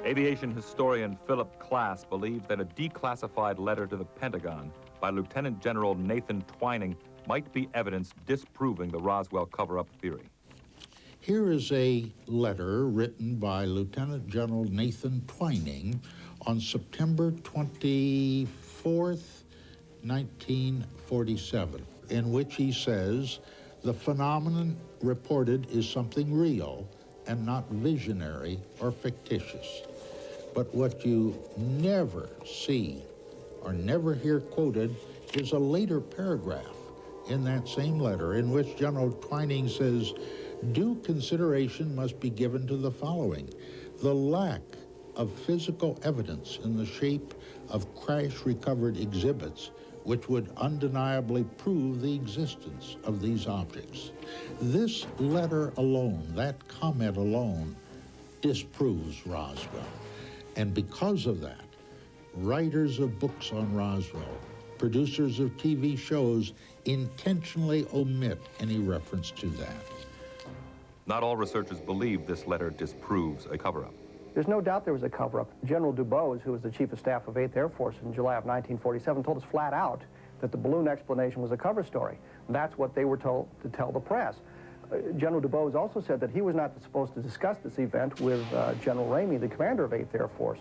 Aviation historian Philip Klass believed that a declassified letter to the Pentagon by Lieutenant General Nathan Twining might be evidence disproving the Roswell cover-up theory. Here is a letter written by Lieutenant General Nathan Twining on September 24th, 1947, in which he says, the phenomenon reported is something real and not visionary or fictitious. But what you never see or never hear quoted is a later paragraph in that same letter in which General Twining says, due consideration must be given to the following: the lack of physical evidence in the shape of crash-recovered exhibits which would undeniably prove the existence of these objects. This letter alone, that comment alone, disproves Roswell. And because of that, writers of books on Roswell, producers of TV shows, intentionally omit any reference to that. Not all researchers believe this letter disproves a cover-up. There's no doubt there was a cover-up. General Dubose, who was the Chief of Staff of 8th Air Force in July of 1947, told us flat out that the balloon explanation was a cover story. That's what they were told to tell the press. General Dubose also said that he was not supposed to discuss this event with General Ramey, the commander of 8th Air Force.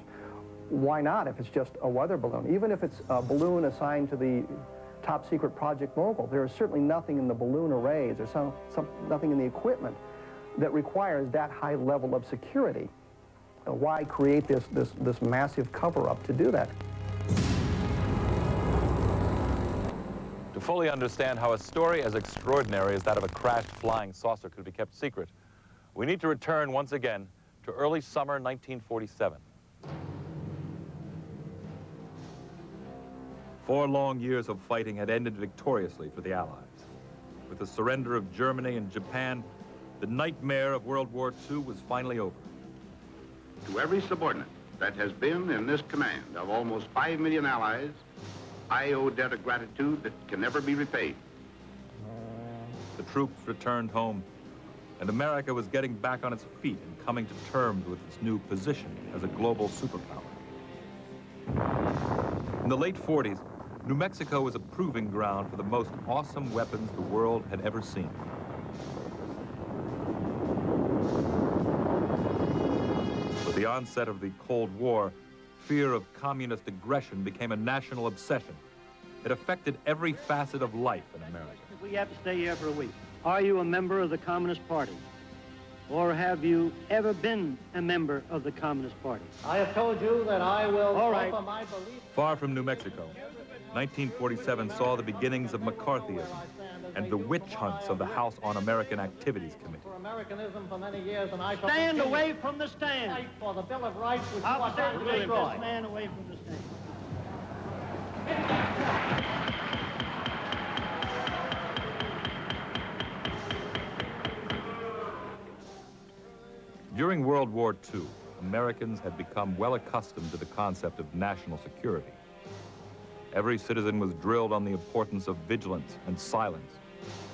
Why not, if it's just a weather balloon? Even if it's a balloon assigned to the top secret Project Mogul, there is certainly nothing in the balloon arrays or nothing in the equipment that requires that high level of security. Why create this massive cover-up to do that? To fully understand how a story as extraordinary as that of a crashed flying saucer could be kept secret, we need to return once again to early summer 1947. 4 long years of fighting had ended victoriously for the Allies. With the surrender of Germany and Japan, the nightmare of World War II was finally over. To every subordinate that has been in this command of almost 5 million Allies, I owe a debt of gratitude that can never be repaid. The troops returned home, and America was getting back on its feet and coming to terms with its new position as a global superpower. In the late 40s, New Mexico was a proving ground for the most awesome weapons the world had ever seen. With the onset of the Cold War, fear of communist aggression became a national obsession. It affected every facet of life in America. We have to stay here for a week. Are you a member of the Communist Party? Or have you ever been a member of the Communist Party? I have told you that I will suffer my belief. Far from New Mexico, 1947 saw the beginnings of McCarthyism and the witch hunts of the House On-American Activities Committee. For Americanism for many years, and I shall Stand continue away from the stand. Fight for the Bill of Rights, which you are Officer, trying to leave destroy. this man away from the stand. During World War II, Americans had become well accustomed to the concept of national security. Every citizen was drilled on the importance of vigilance and silence,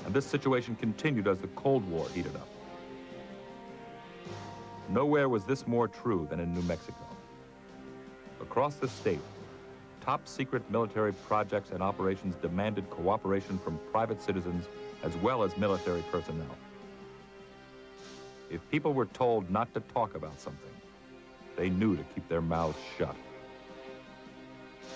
and this situation continued as the Cold War heated up. Nowhere was this more true than in New Mexico. Across the state, top-secret military projects and operations demanded cooperation from private citizens as well as military personnel. If people were told not to talk about something, they knew to keep their mouths shut.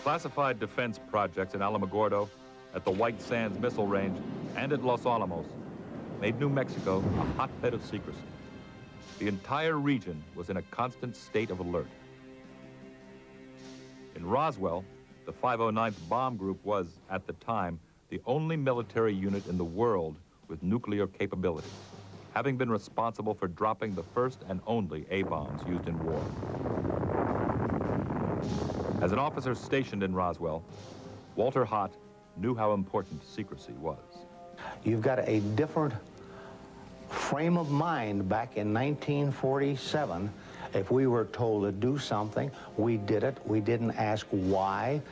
Classified defense projects in Alamogordo, at the White Sands Missile Range, and at Los Alamos made New Mexico a hotbed of secrecy. The entire region was in a constant state of alert. In Roswell, the 509th Bomb Group was, at the time, the only military unit in the world with nuclear capabilities, having been responsible for dropping the first and only A-bombs used in war. As an officer stationed in Roswell, Walter Hott knew how important secrecy was. You've got a different frame of mind back in 1947. If we were told to do something, we did it. We didn't ask why.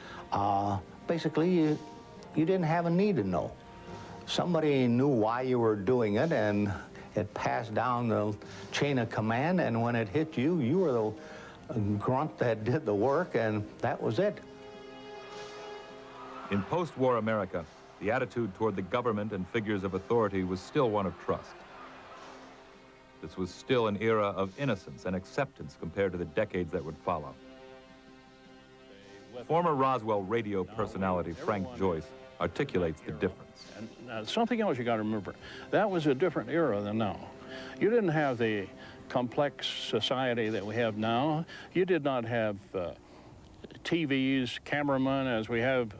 Basically, you didn't have a need to know. Somebody knew why you were doing it, and it passed down the chain of command, and when it hit you, you were the grunt that did the work, and that was it. In post-war America, the attitude toward the government and figures of authority was still one of trust. This was still an era of innocence and acceptance compared to the decades that would follow. Former Roswell radio personality Frank Joyce articulates the difference. And something else you got to remember, that was a different era than now. You didn't have the complex society that we have now. You did not have TVs, cameramen, as we have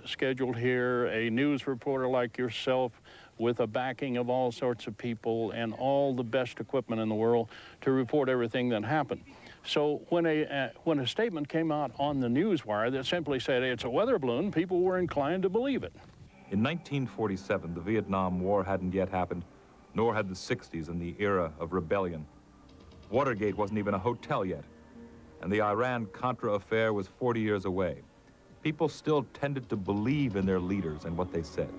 scheduled here, a news reporter like yourself with a backing of all sorts of people and all the best equipment in the world to report everything that happened. So when a statement came out on the news wire that simply said it's a weather balloon, people were inclined to believe it. In 1947, the Vietnam War hadn't yet happened, nor had the 60s and the era of rebellion. Watergate wasn't even a hotel yet, and the Iran-Contra affair was 40 years away. People still tended to believe in their leaders and what they said.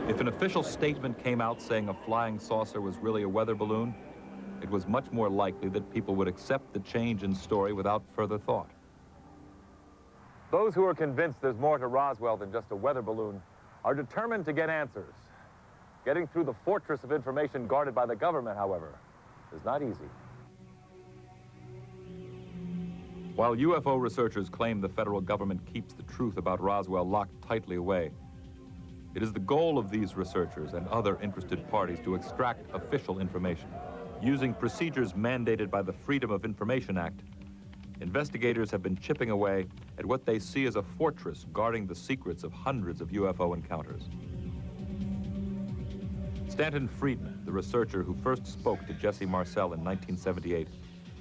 If an official statement came out saying a flying saucer was really a weather balloon, it was much more likely that people would accept the change in story without further thought. Those who are convinced there's more to Roswell than just a weather balloon are determined to get answers. Getting through the fortress of information guarded by the government, however, is not easy. While UFO researchers claim the federal government keeps the truth about Roswell locked tightly away, it is the goal of these researchers and other interested parties to extract official information. Using procedures mandated by the Freedom of Information Act, investigators have been chipping away at what they see as a fortress guarding the secrets of hundreds of UFO encounters. Stanton Friedman, the researcher who first spoke to Jesse Marcel in 1978,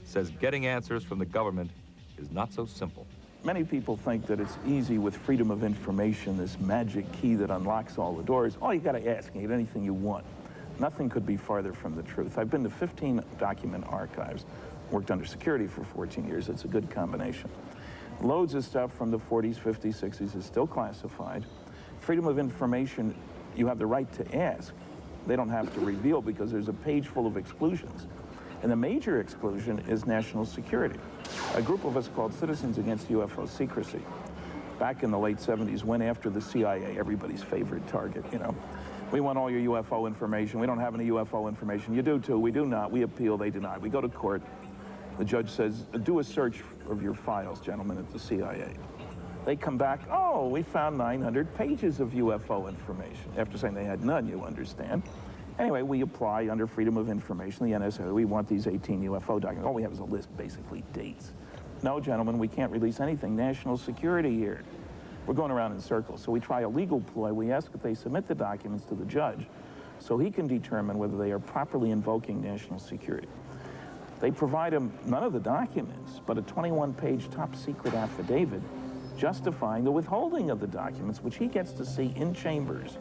says getting answers from the government is not so simple. Many people think that it's easy with freedom of information, this magic key that unlocks all the doors. Oh, you got to ask and get anything you want. Nothing could be farther from the truth. I've been to 15 document archives, worked under security for 14 years. It's a good combination. Loads of stuff from the 40s, 50s, 60s is still classified. Freedom of information, you have the right to ask. They don't have to reveal because there's a page full of exclusions. And the major exclusion is national security. A group of us called Citizens Against UFO Secrecy, back in the late 70s, went after the CIA, everybody's favorite target, you know. We want all your UFO information. We don't have any UFO information. You do too. We do not. We appeal. They deny. We go to court. The judge says, do a search of your files, gentlemen, at the CIA. They come back, oh, we found 900 pages of UFO information. After saying they had none, you understand. Anyway, we apply under Freedom of Information, the NSA, we want these 18 UFO documents. All we have is a list, basically dates. No, gentlemen, we can't release anything. National security here. We're going around in circles. So we try a legal ploy. We ask that they submit the documents to the judge so he can determine whether they are properly invoking national security. They provide him none of the documents, but a 21-page top secret affidavit justifying the withholding of the documents, which he gets to see in chambers.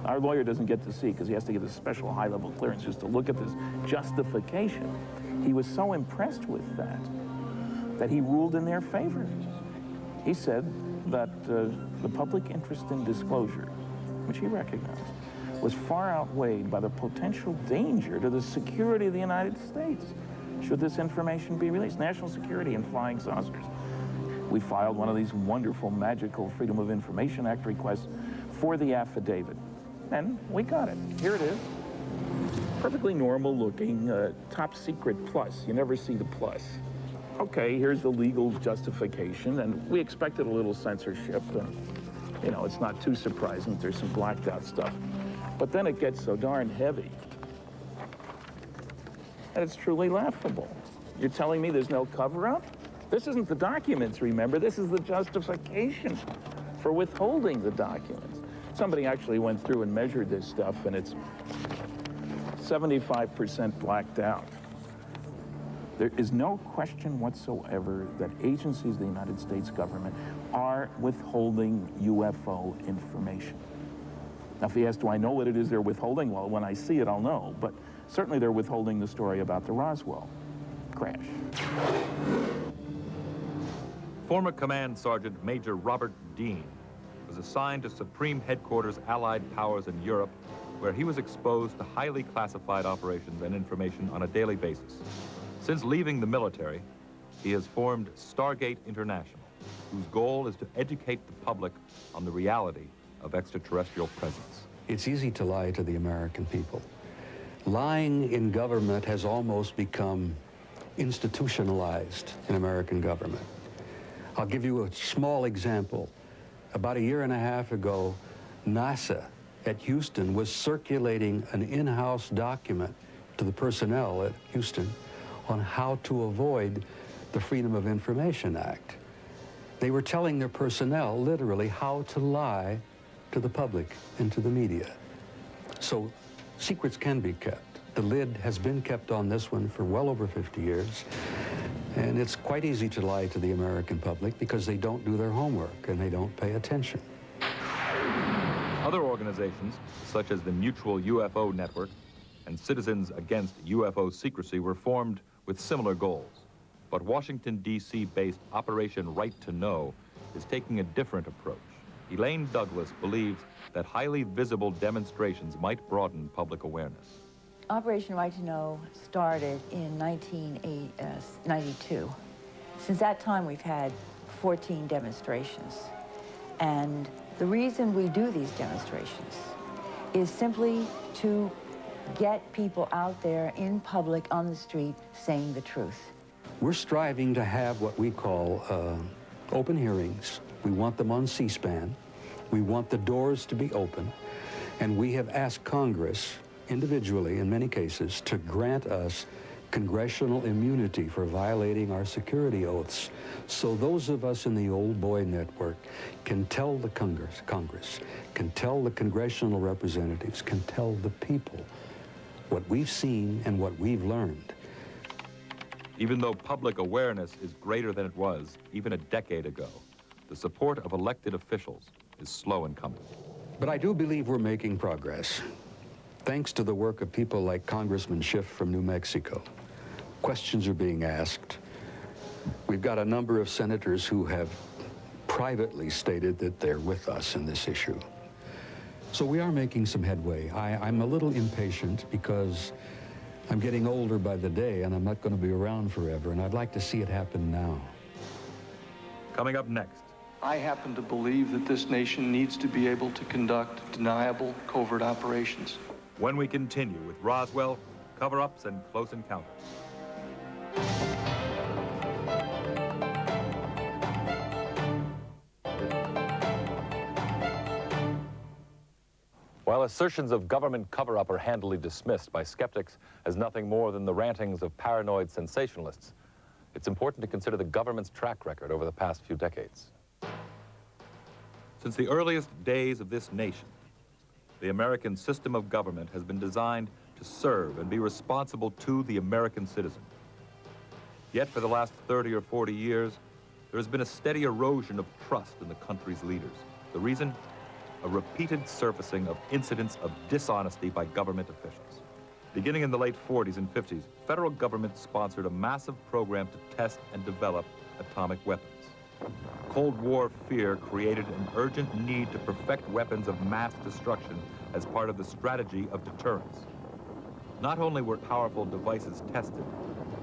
Our lawyer doesn't get to see because he has to get a special high-level clearance just to look at this justification. He was so impressed with that he ruled in their favor. He said that the public interest in disclosure, which he recognized, was far outweighed by the potential danger to the security of the United States should this information be released. National security and flying saucers. We filed one of these wonderful, magical Freedom of Information Act requests for the affidavit. And we got it. Here it is. Perfectly normal looking, top secret plus. You never see the plus. Okay, here's the legal justification, and we expected a little censorship. You know, it's not too surprising that there's some blacked out stuff. But then it gets so darn heavy. And it's truly laughable. You're telling me there's no cover-up? This isn't the documents, remember? This is the justification for withholding the documents. Somebody actually went through and measured this stuff, and it's 75% blacked out. There is no question whatsoever that agencies of the United States government are withholding UFO information. Now, if he asks, do I know what it is they're withholding? Well, when I see it, I'll know. But certainly they're withholding the story about the Roswell crash. Former Command Sergeant Major Robert Dean was assigned to Supreme Headquarters Allied Powers in Europe, where he was exposed to highly classified operations and information on a daily basis. Since leaving the military, he has formed Stargate International, whose goal is to educate the public on the reality of extraterrestrial presence. It's easy to lie to the American people. Lying in government has almost become institutionalized in American government. I'll give you a small example. About a year and a half ago, NASA at Houston was circulating an in-house document to the personnel at Houston on how to avoid the Freedom of Information Act. They were telling their personnel literally how to lie to the public and to the media. So secrets can be kept. The lid has been kept on this one for well over 50 years. And it's quite easy to lie to the American public because they don't do their homework and they don't pay attention. Other organizations, such as the Mutual UFO Network and Citizens Against UFO Secrecy, were formed with similar goals. But Washington, D.C.-based Operation Right to Know is taking a different approach. Elaine Douglas believes that highly visible demonstrations might broaden public awareness. Operation Right to Know started in 1992. Since that time, we've had 14 demonstrations. And the reason we do these demonstrations is simply to get people out there in public on the street saying the truth. We're striving to have what we call open hearings. We want them on C-SPAN. We want the doors to be open. And we have asked Congress, individually in many cases, to grant us congressional immunity for violating our security oaths. So those of us in the Old Boy Network can tell the Congress, can tell the congressional representatives, can tell the people what we've seen and what we've learned. Even though public awareness is greater than it was even a decade ago, the support of elected officials is slow in coming. But I do believe we're making progress, thanks to the work of people like Congressman Schiff from New Mexico. Questions are being asked. We've got a number of senators who have privately stated that they're with us in this issue. So we are making some headway. I'm a little impatient because I'm getting older by the day and I'm not going to be around forever, and I'd like to see it happen now. Coming up next. I happen to believe that this nation needs to be able to conduct deniable covert operations. When we continue with Roswell, cover-ups, and close encounters. While assertions of government cover-up are handily dismissed by skeptics as nothing more than the rantings of paranoid sensationalists, it's important to consider the government's track record over the past few decades. Since the earliest days of this nation, the American system of government has been designed to serve and be responsible to the American citizen. Yet for the last 30 or 40 years, there has been a steady erosion of trust in the country's leaders. The reason? A repeated surfacing of incidents of dishonesty by government officials. Beginning in the late 40s and 50s, federal government sponsored a massive program to test and develop atomic weapons. Cold War fear created an urgent need to perfect weapons of mass destruction as part of the strategy of deterrence. Not only were powerful devices tested,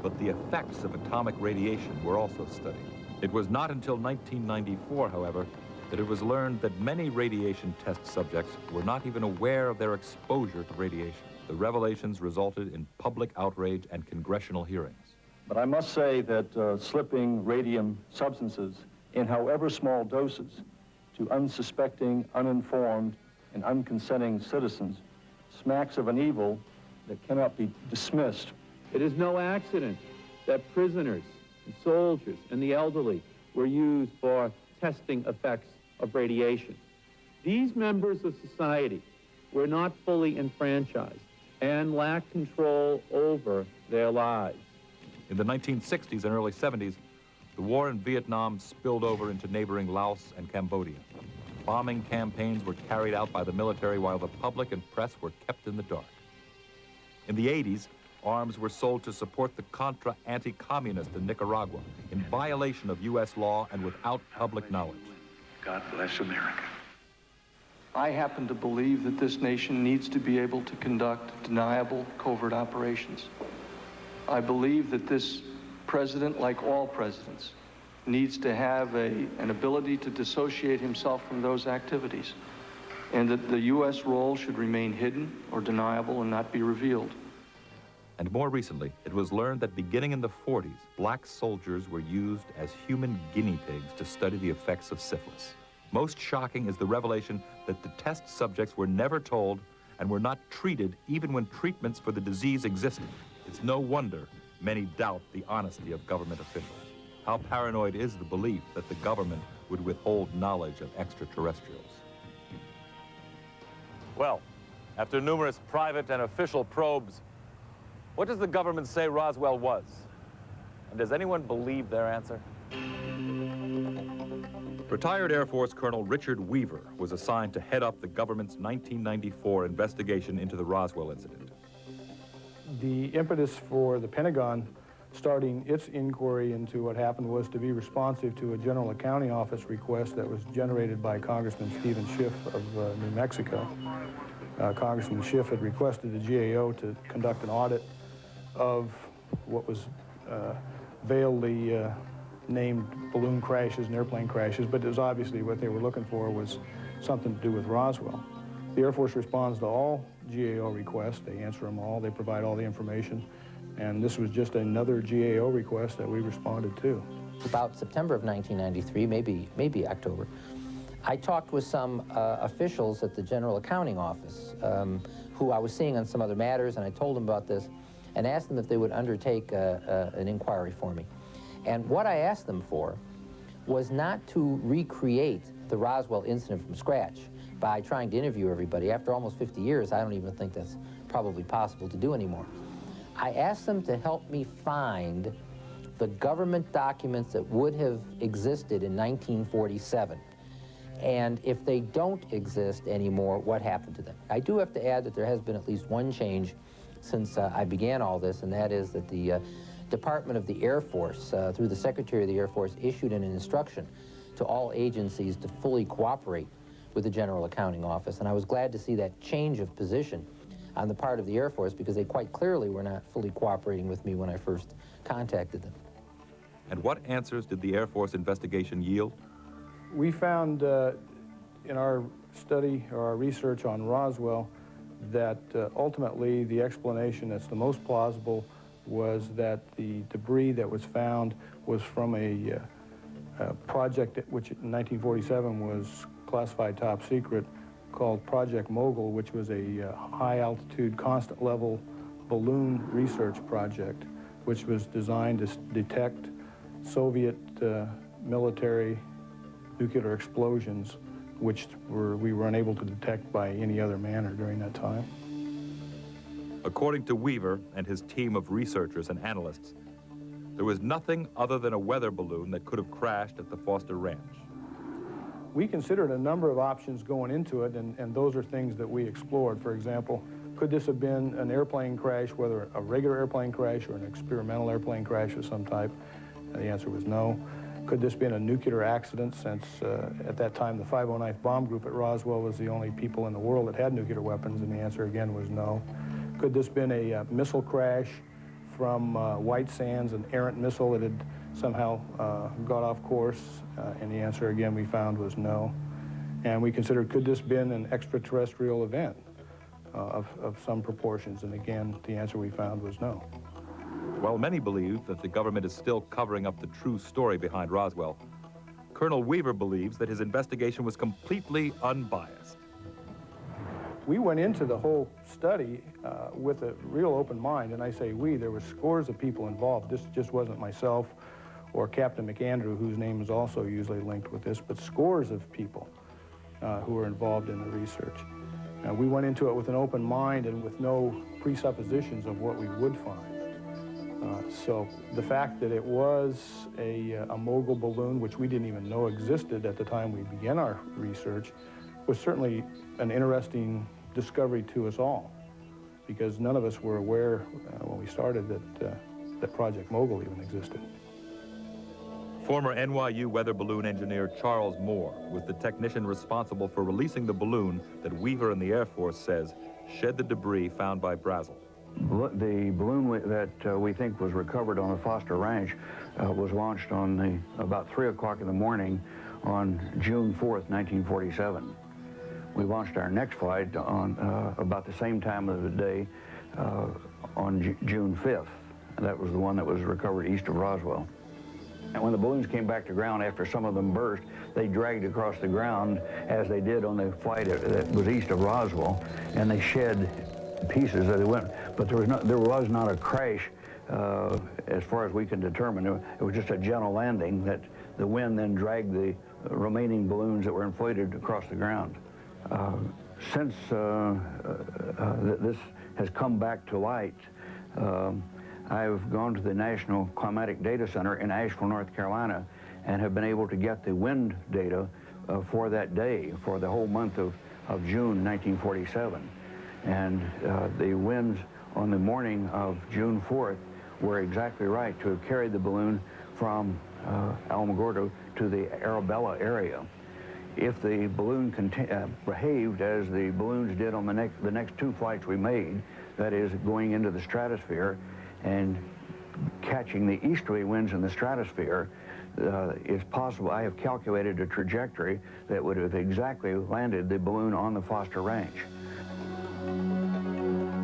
but the effects of atomic radiation were also studied. It was not until 1994, however, that it was learned that many radiation test subjects were not even aware of their exposure to radiation. The revelations resulted in public outrage and congressional hearings. But I must say that slipping radium substances in however small doses to unsuspecting, uninformed, and unconsenting citizens smacks of an evil that cannot be dismissed. It is no accident that prisoners, and soldiers, and the elderly were used for testing effects of radiation. These members of society were not fully enfranchised and lacked control over their lives. In the 1960s and early 70s, the war in Vietnam spilled over into neighboring Laos and Cambodia. Bombing campaigns were carried out by the military while the public and press were kept in the dark. In the 80s, arms were sold to support the Contra anti-communist in Nicaragua in violation of U.S. law and without public knowledge. God bless America. I happen to believe that this nation needs to be able to conduct deniable covert operations. I believe that this president, like all presidents, needs to have an ability to dissociate himself from those activities, and that the U.S. role should remain hidden or deniable and not be revealed. And more recently, it was learned that beginning in the 40s, black soldiers were used as human guinea pigs to study the effects of syphilis. Most shocking is the revelation that the test subjects were never told and were not treated even when treatments for the disease existed. It's no wonder many doubt the honesty of government officials. How paranoid is the belief that the government would withhold knowledge of extraterrestrials? Well, after numerous private and official probes, what does the government say Roswell was? And does anyone believe their answer? Retired Air Force Colonel Richard Weaver was assigned to head up the government's 1994 investigation into the Roswell incident. The impetus for the Pentagon starting its inquiry into what happened was to be responsive to a General Accounting Office request that was generated by Congressman Stephen Schiff of New Mexico. Congressman Schiff had requested the GAO to conduct an audit of what was veilingly named balloon crashes and airplane crashes, but it was obviously what they were looking for was something to do with Roswell. The Air Force responds to all GAO requests. They answer them all. They provide all the information. And this was just another GAO request that we responded to. About September of 1993, maybe October, I talked with some officials at the General Accounting Office who I was seeing on some other matters, and I told them about this and asked them if they would undertake an inquiry for me. And what I asked them for was not to recreate the Roswell incident from scratch by trying to interview everybody. After almost 50 years, I don't even think that's probably possible to do anymore. I asked them to help me find the government documents that would have existed in 1947. And if they don't exist anymore, what happened to them? I do have to add that there has been at least one change since I began all this, and that is that the Department of the Air Force, through the Secretary of the Air Force, issued an instruction to all agencies to fully cooperate with the General Accounting Office. And I was glad to see that change of position on the part of the Air Force, because they quite clearly were not fully cooperating with me when I first contacted them. And what answers did the Air Force investigation yield? We found in our study or our research on Roswell that ultimately the explanation that's the most plausible was that the debris that was found was from a project which in 1947 was classified top secret, called Project Mogul, which was a high-altitude, constant-level balloon research project, which was designed to detect Soviet military nuclear explosions, which we were unable to detect by any other manner during that time. According to Weaver and his team of researchers and analysts, there was nothing other than a weather balloon that could have crashed at the Foster Ranch. We considered a number of options going into it, and those are things that we explored. For example, could this have been an airplane crash, whether a regular airplane crash or an experimental airplane crash of some type? And the answer was no. Could this have been a nuclear accident, since at that time the 509th Bomb Group at Roswell was the only people in the world that had nuclear weapons? And the answer again was no. Could this have been a missile crash from White Sands, an errant missile that had somehow got off course? And the answer again we found was no. And we considered, could this have been an extraterrestrial event of some proportions? And again, the answer we found was no. While many believe that the government is still covering up the true story behind Roswell, Colonel Weaver believes that his investigation was completely unbiased. We went into the whole study with a real open mind, and I say we, there were scores of people involved. This just wasn't myself or Captain McAndrew, whose name is also usually linked with this, but scores of people who were involved in the research. We went into it with an open mind and with no presuppositions of what we would find. So the fact that it was a mogul balloon, which we didn't even know existed at the time we began our research, was certainly an interesting discovery to us all, because none of us were aware when we started that Project Mogul even existed. Former NYU weather balloon engineer Charles Moore was the technician responsible for releasing the balloon that Weaver and the Air Force says shed the debris found by Brazel. The balloon that we think was recovered on the Foster Ranch was launched on about 3 o'clock in the morning on June 4th, 1947. We launched our next flight on about the same time of the day on June 5th. And that was the one that was recovered east of Roswell. And when the balloons came back to ground after some of them burst, they dragged across the ground as they did on the flight that was east of Roswell, and they shed pieces as they went. But there was not a crash as far as we can determine, it was just a gentle landing that the wind then dragged the remaining balloons that were inflated across the ground. Since this has come back to light, I've gone to the National Climatic Data Center in Asheville, North Carolina, and have been able to get the wind data for that day, for the whole month of June 1947. And the winds on the morning of June 4th were exactly right to have carried the balloon from Alamogordo to the Arabella area. If the balloon behaved as the balloons did on the next two flights we made, that is going into the stratosphere and catching the easterly winds in the stratosphere, it's possible. I have calculated a trajectory that would have exactly landed the balloon on the Foster Ranch.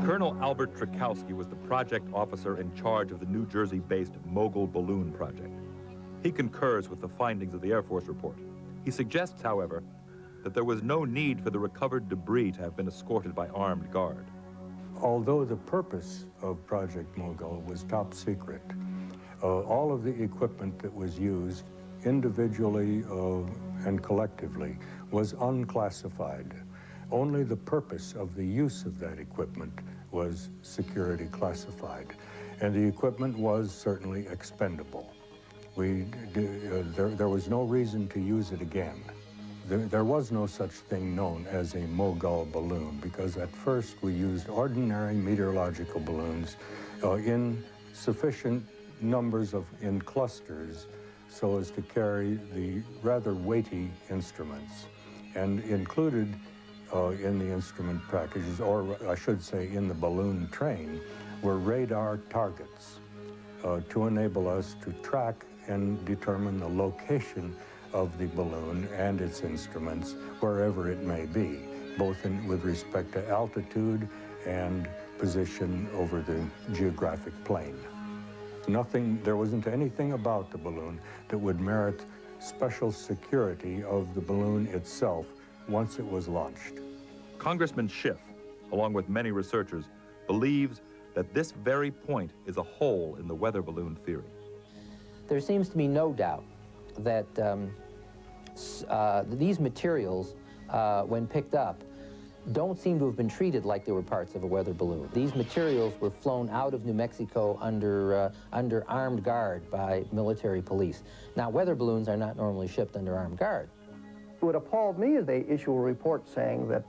Colonel Albert Trakowski was the project officer in charge of the New Jersey-based Mogul Balloon Project. He concurs with the findings of the Air Force report. He suggests, however, that there was no need for the recovered debris to have been escorted by armed guard. Although the purpose of Project Mogul was top secret, all of the equipment that was used individually and collectively was unclassified. Only the purpose of the use of that equipment was security classified, and the equipment was certainly expendable. There was no reason to use it again. There was no such thing known as a Mogul balloon, because at first we used ordinary meteorological balloons in sufficient numbers in clusters so as to carry the rather weighty instruments, and included in the instrument packages, or I should say in the balloon train, were radar targets to enable us to track and determine the location of the balloon and its instruments wherever it may be, both with respect to altitude and position over the geographic plane. There wasn't anything about the balloon that would merit special security of the balloon itself once it was launched. Congressman Schiff, along with many researchers, believes that this very point is a hole in the weather balloon theory. There seems to be no doubt that these materials, when picked up, don't seem to have been treated like they were parts of a weather balloon. These materials were flown out of New Mexico under armed guard by military police. Now, weather balloons are not normally shipped under armed guard. What appalled me is they issue a report saying that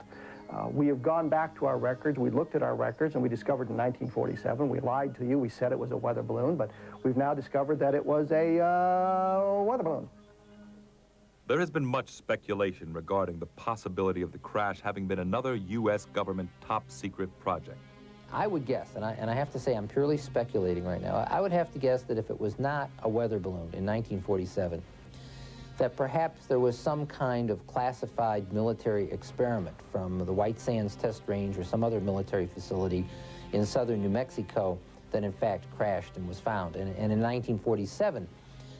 we have gone back to our records, we looked at our records, and we discovered in 1947, we lied to you, we said it was a weather balloon, but we've now discovered that it was a weather balloon. There has been much speculation regarding the possibility of the crash having been another U.S. government top-secret project. I would guess, and I have to say I'm purely speculating right now, I would have to guess that if it was not a weather balloon in 1947, that perhaps there was some kind of classified military experiment from the White Sands Test Range or some other military facility in southern New Mexico that in fact crashed and was found. And in 1947,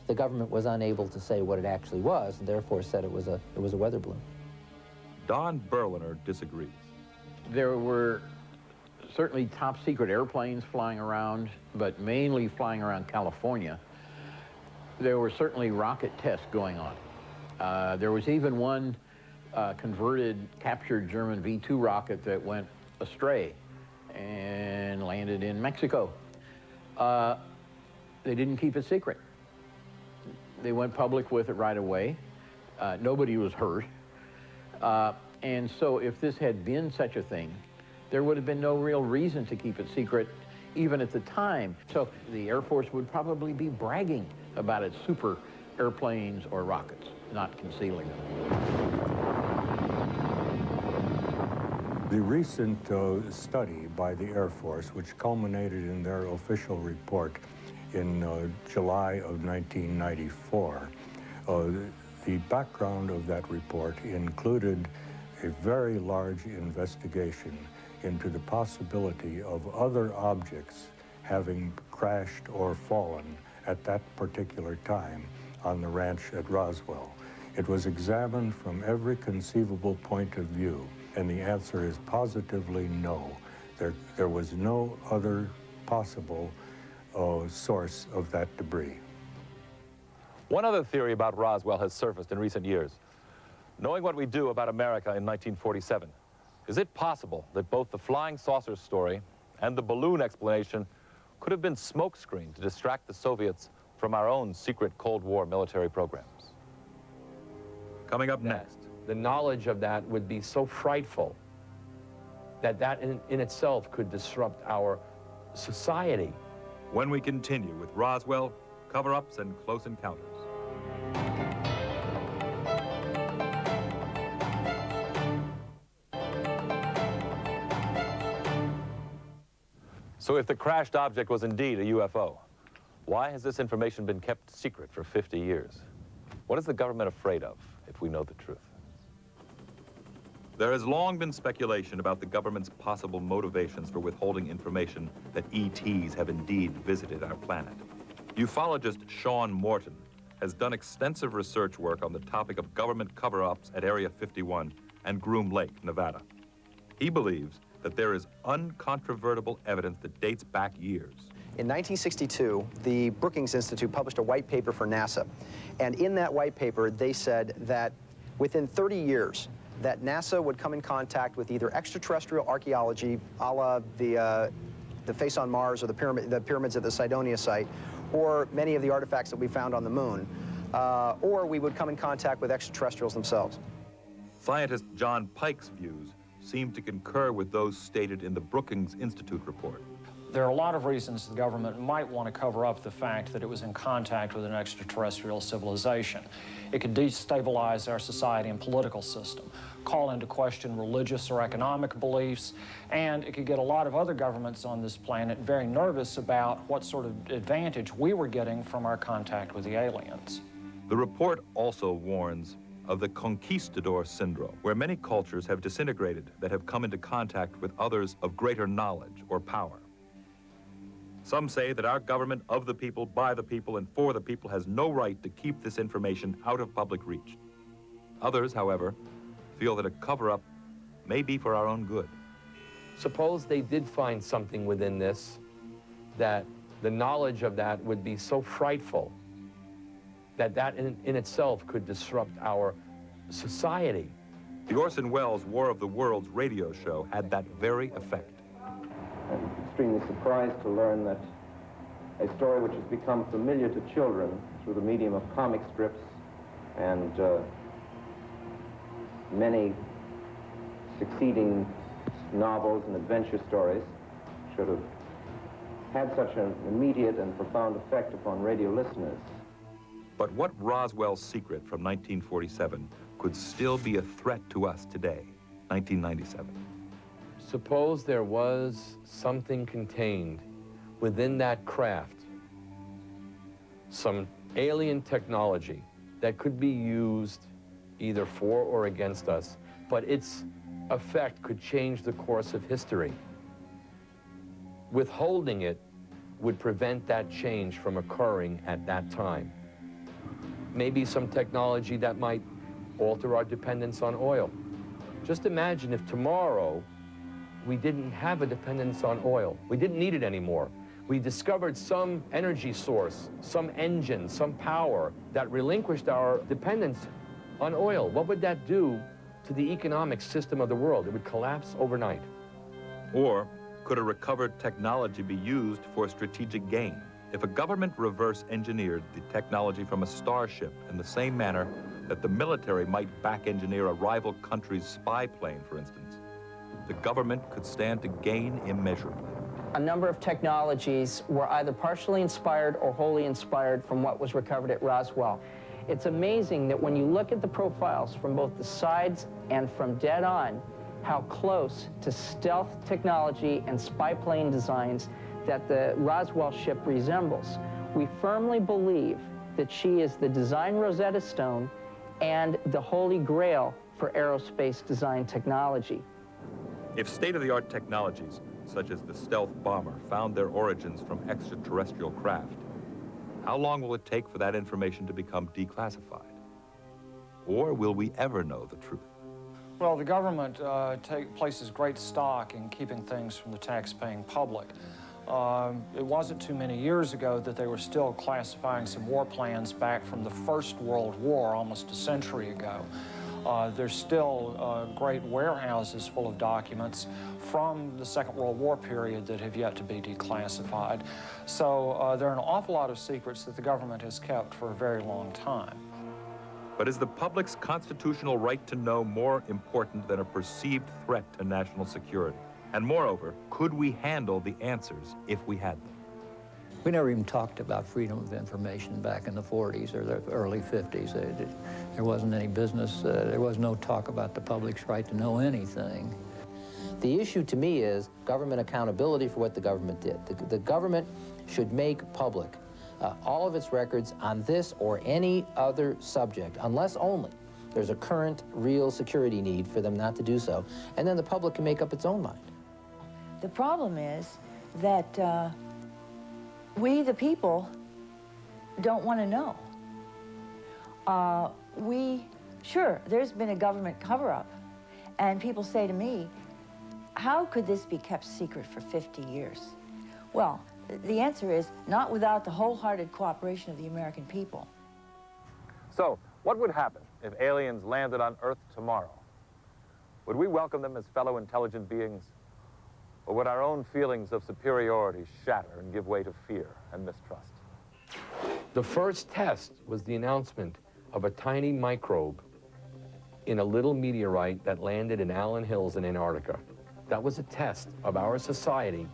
the government was unable to say what it actually was, and therefore said it was a weather balloon. Don Berliner disagrees. There were certainly top-secret airplanes flying around, but mainly flying around California. There were certainly rocket tests going on. There was even one converted, captured German V-2 rocket that went astray and landed in Mexico. They didn't keep it secret. They went public with it right away. Nobody was hurt. And so if this had been such a thing, there would have been no real reason to keep it secret, even at the time. So the Air Force would probably be bragging about its super airplanes or rockets, not concealing them. The recent study by the Air Force, which culminated in their official report in July of 1994, the background of that report included a very large investigation into the possibility of other objects having crashed or fallen at that particular time on the ranch at Roswell. It was examined from every conceivable point of view, and the answer is positively no. There was no other possible source of that debris. One other theory about Roswell has surfaced in recent years. Knowing what we do about America in 1947, is it possible that both the flying saucer story and the balloon explanation could have been smokescreen to distract the Soviets from our own secret Cold War military programs? Coming up next. The knowledge of that would be so frightful that that in itself could disrupt our society. When we continue with Roswell, cover-ups, and close encounters. So if the crashed object was indeed a UFO, why has this information been kept secret for 50 years? What is the government afraid of, if we know the truth? There has long been speculation about the government's possible motivations for withholding information that ETs have indeed visited our planet. Ufologist Sean Morton has done extensive research work on the topic of government cover-ups at Area 51 and Groom Lake, Nevada. He believes that there is uncontrovertible evidence that dates back years. In 1962, the Brookings Institute published a white paper for NASA. And in that white paper, they said that within 30 years, that NASA would come in contact with either extraterrestrial archaeology, a la the face on Mars or the pyramids at the Cydonia site, or many of the artifacts that we found on the moon, or we would come in contact with extraterrestrials themselves. Scientist John Pike's views seem to concur with those stated in the Brookings Institute report. There are a lot of reasons the government might want to cover up the fact that it was in contact with an extraterrestrial civilization. It could destabilize our society and political system, call into question religious or economic beliefs, and it could get a lot of other governments on this planet very nervous about what sort of advantage we were getting from our contact with the aliens. The report also warns of the conquistador syndrome, where many cultures have disintegrated that have come into contact with others of greater knowledge or power. Some say that our government of the people, by the people, and for the people has no right to keep this information out of public reach. Others, however, feel that a cover-up may be for our own good. Suppose they did find something within this, that the knowledge of that would be so frightful that that in itself could disrupt our society. The Orson Welles' War of the Worlds radio show had that very effect. I'm extremely surprised to learn that a story which has become familiar to children through the medium of comic strips and many succeeding novels and adventure stories should have had such an immediate and profound effect upon radio listeners. But what Roswell's secret from 1947 could still be a threat to us today, 1997? Suppose there was something contained within that craft, some alien technology that could be used either for or against us, but its effect could change the course of history. Withholding it would prevent that change from occurring at that time. Maybe some technology that might alter our dependence on oil. Just imagine if tomorrow we didn't have a dependence on oil. We didn't need it anymore. We discovered some energy source, some engine, some power that relinquished our dependence on oil. What would that do to the economic system of the world? It would collapse overnight. Or could a recovered technology be used for strategic gain? If a government reverse engineered the technology from a starship in the same manner that the military might back engineer a rival country's spy plane, for instance, the government could stand to gain immeasurably. A number of technologies were either partially inspired or wholly inspired from what was recovered at Roswell. It's amazing that when you look at the profiles from both the sides and from dead on, how close to stealth technology and spy plane designs that the Roswell ship resembles. We firmly believe that she is the design Rosetta Stone and the holy grail for aerospace design technology. If state-of-the-art technologies, such as the stealth bomber, found their origins from extraterrestrial craft, how long will it take for that information to become declassified? Or will we ever know the truth? Well, the government places great stock in keeping things from the tax-paying public. It wasn't too many years ago that they were still classifying some war plans back from the First World War, almost a century ago. There's still great warehouses full of documents from the Second World War period that have yet to be declassified. So there are an awful lot of secrets that the government has kept for a very long time. But is the public's constitutional right to know more important than a perceived threat to national security? And moreover, could we handle the answers if we had them? We never even talked about freedom of information back in the 40s or the early 50s. There wasn't any business, there was no talk about the public's right to know anything. The issue to me is government accountability for what the government did. The government should make public all of its records on this or any other subject, unless only there's a current, real security need for them not to do so, and then the public can make up its own mind. The problem is that we, the people, don't want to know. Sure, there's been a government cover-up, and people say to me, how could this be kept secret for 50 years? Well, the answer is not without the wholehearted cooperation of the American people. So, what would happen if aliens landed on Earth tomorrow? Would we welcome them as fellow intelligent beings? Or would our own feelings of superiority shatter and give way to fear and mistrust? The first test was the announcement of a tiny microbe in a little meteorite that landed in Allen Hills in Antarctica. That was a test of our society.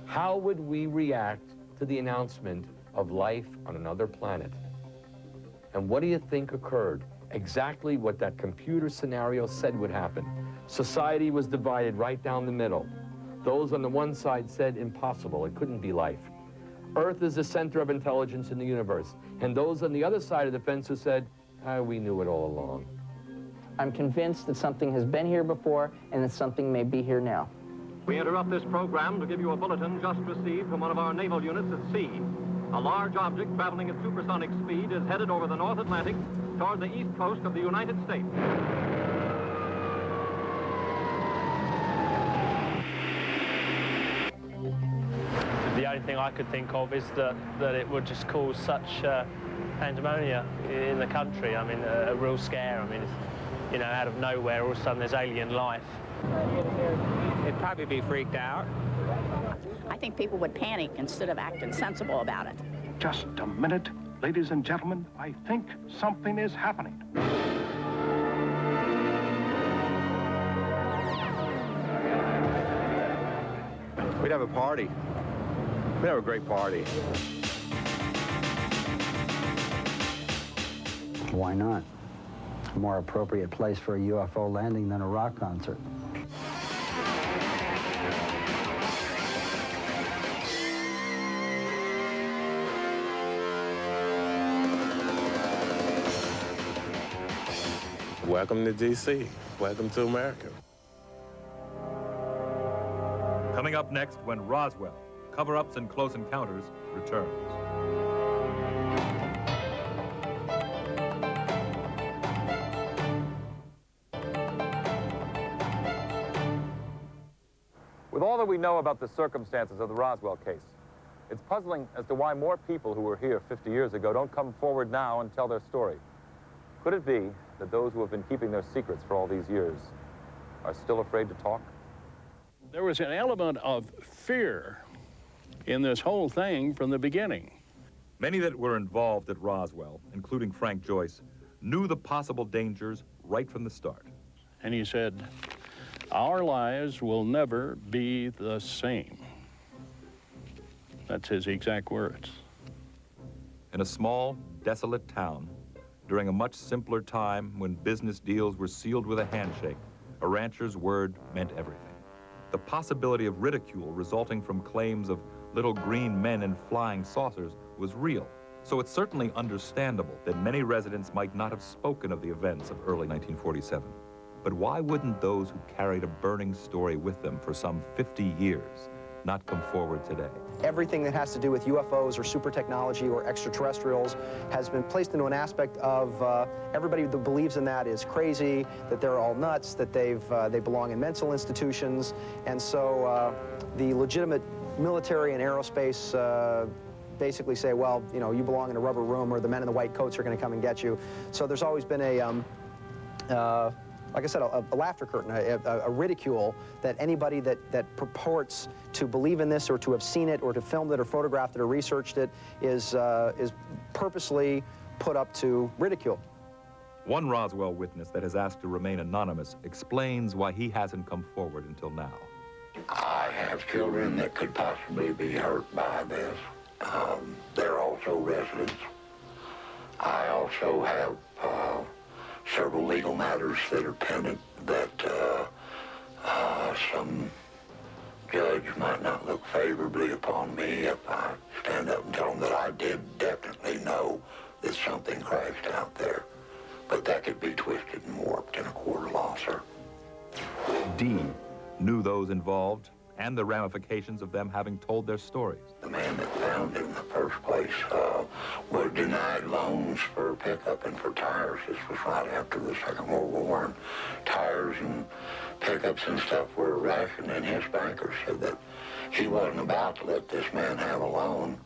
How would we react to the announcement of life on another planet? And what do you think occurred? Exactly what that computer scenario said would happen. Society was divided right down the middle. Those on the one side said impossible, it couldn't be life. Earth is the center of intelligence in the universe. And those on the other side of the fence who said, we knew it all along. I'm convinced that something has been here before and that something may be here now. We interrupt this program to give you a bulletin just received from one of our naval units at sea. A large object traveling at supersonic speed is headed over the North Atlantic toward the east coast of the United States. The only thing I could think of is that it would just cause such pandemonium in the country. I mean, a real scare. I mean, it's, you know, out of nowhere, all of a sudden there's alien life. They'd probably be freaked out. I think people would panic instead of acting sensible about it. Just a minute, ladies and gentlemen. I think something is happening. We'd have a party. We'd have a great party. Why not? A more appropriate place for a UFO landing than a rock concert. Welcome to D.C. Welcome to America. Coming up next, when Roswell, cover-ups and close encounters, returns. With all that we know about the circumstances of the Roswell case, it's puzzling as to why more people who were here 50 years ago don't come forward now and tell their story. Could it be that those who have been keeping their secrets for all these years are still afraid to talk? There was an element of fear in this whole thing from the beginning. Many that were involved at Roswell, including Frank Joyce, knew the possible dangers right from the start. And he said, our lives will never be the same. That's his exact words. In a small, desolate town, during a much simpler time when business deals were sealed with a handshake, a rancher's word meant everything. The possibility of ridicule resulting from claims of little green men in flying saucers was real. So it's certainly understandable that many residents might not have spoken of the events of early 1947. But why wouldn't those who carried a burning story with them for some 50 years not come forward today? Everything that has to do with UFOs or super technology or extraterrestrials has been placed into an aspect of everybody that believes in that is crazy, that they're all nuts, that they belong in mental institutions. And so the legitimate military and aerospace basically say, well, you know, you belong in a rubber room or the men in the white coats are going to come and get you. So there's always been a, like I said, a laughter curtain, a ridicule that anybody that purports to believe in this or to have seen it or to filmed it or photographed it or researched it is purposely put up to ridicule. One Roswell witness that has asked to remain anonymous explains why he hasn't come forward until now. I have children that could possibly be hurt by this. They're also residents. I also have several legal matters that are pending that some judge might not look favorably upon me if I stand up and tell them that I did definitely know that something crashed out there. But that could be twisted and warped in a court of law, sir. Dean knew those involved and the ramifications of them having told their stories. The man that found it in the first place was denied loans for pickup and for tires. This was right after the Second World War, and tires and pickups and stuff were rationed, and his banker said that he wasn't about to let this man have a loan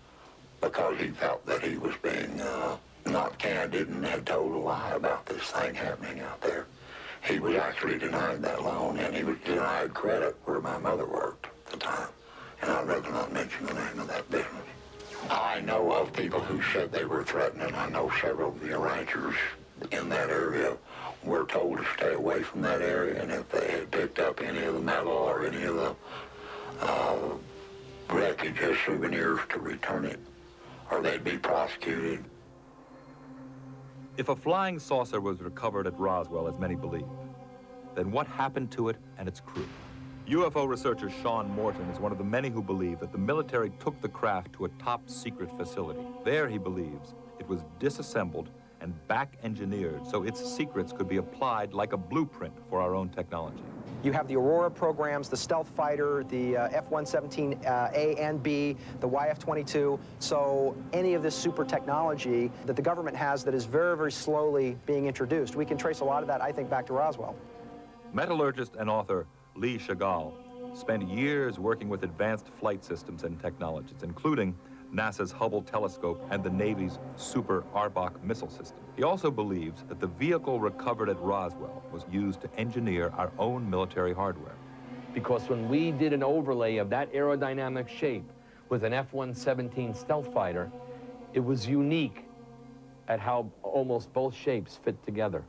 because he felt that he was being not candid and had told a lie about this thing happening out there. He was actually denied that loan, and he was denied credit where my mother worked at the time. And I'd rather not mention the name of that business. I know of people who said they were threatening. I know several of the ranchers in that area were told to stay away from that area, and if they had picked up any of the metal or any of the wreckage as souvenirs to return it, or they'd be prosecuted. If a flying saucer was recovered at Roswell, as many believe, then what happened to it and its crew? UFO researcher Sean Morton is one of the many who believe that the military took the craft to a top-secret facility. There, he believes, it was disassembled and back-engineered so its secrets could be applied like a blueprint for our own technology. You have the Aurora programs, the stealth fighter, the F-117A and B, the YF-22. So any of this super technology that the government has that is very, very slowly being introduced. We can trace a lot of that, I think, back to Roswell. Metallurgist and author Lee Chagall spent years working with advanced flight systems and technologies, including NASA's Hubble telescope and the Navy's Super Arbok missile system. He also believes that the vehicle recovered at Roswell was used to engineer our own military hardware. Because when we did an overlay of that aerodynamic shape with an F-117 stealth fighter, it was unique at how almost both shapes fit together.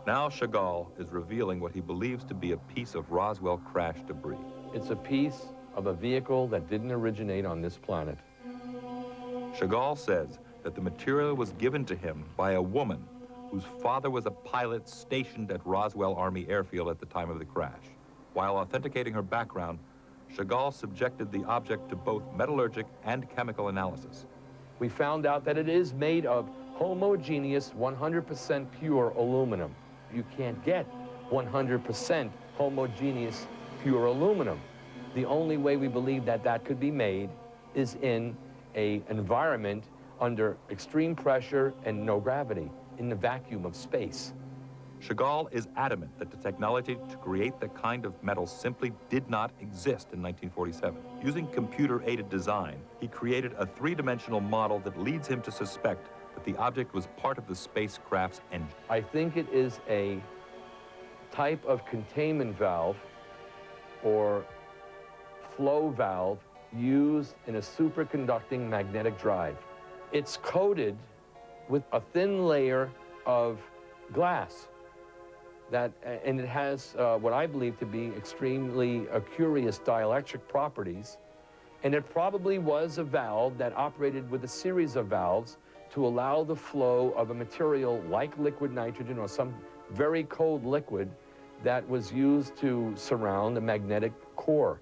Now Chagall is revealing what he believes to be a piece of Roswell crash debris. It's a piece of a vehicle that didn't originate on this planet. Chagall says that the material was given to him by a woman whose father was a pilot stationed at Roswell Army Airfield at the time of the crash. While authenticating her background, Chagall subjected the object to both metallurgic and chemical analysis. We found out that it is made of homogeneous, 100% pure aluminum. You can't get 100% homogeneous pure aluminum. The only way we believe that that could be made is in an environment under extreme pressure and no gravity, in the vacuum of space. Chagall is adamant that the technology to create the kind of metal simply did not exist in 1947. Using computer-aided design, he created a three-dimensional model that leads him to suspect that the object was part of the spacecraft's engine. I think it is a type of containment valve or flow valve used in a superconducting magnetic drive. It's coated with a thin layer of glass and it has what I believe to be extremely curious dielectric properties, and it probably was a valve that operated with a series of valves to allow the flow of a material like liquid nitrogen or some very cold liquid that was used to surround the magnetic core.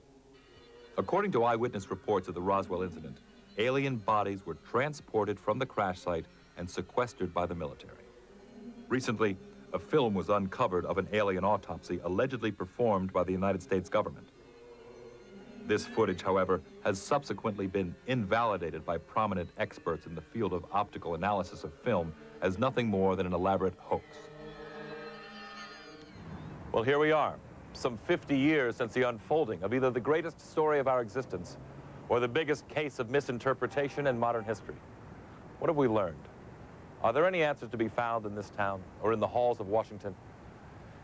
According to eyewitness reports of the Roswell incident, alien bodies were transported from the crash site and sequestered by the military. Recently, a film was uncovered of an alien autopsy allegedly performed by the United States government. This footage, however, has subsequently been invalidated by prominent experts in the field of optical analysis of film as nothing more than an elaborate hoax. Well, here we are, some 50 years since the unfolding of either the greatest story of our existence or the biggest case of misinterpretation in modern history. What have we learned? Are there any answers to be found in this town or in the halls of Washington?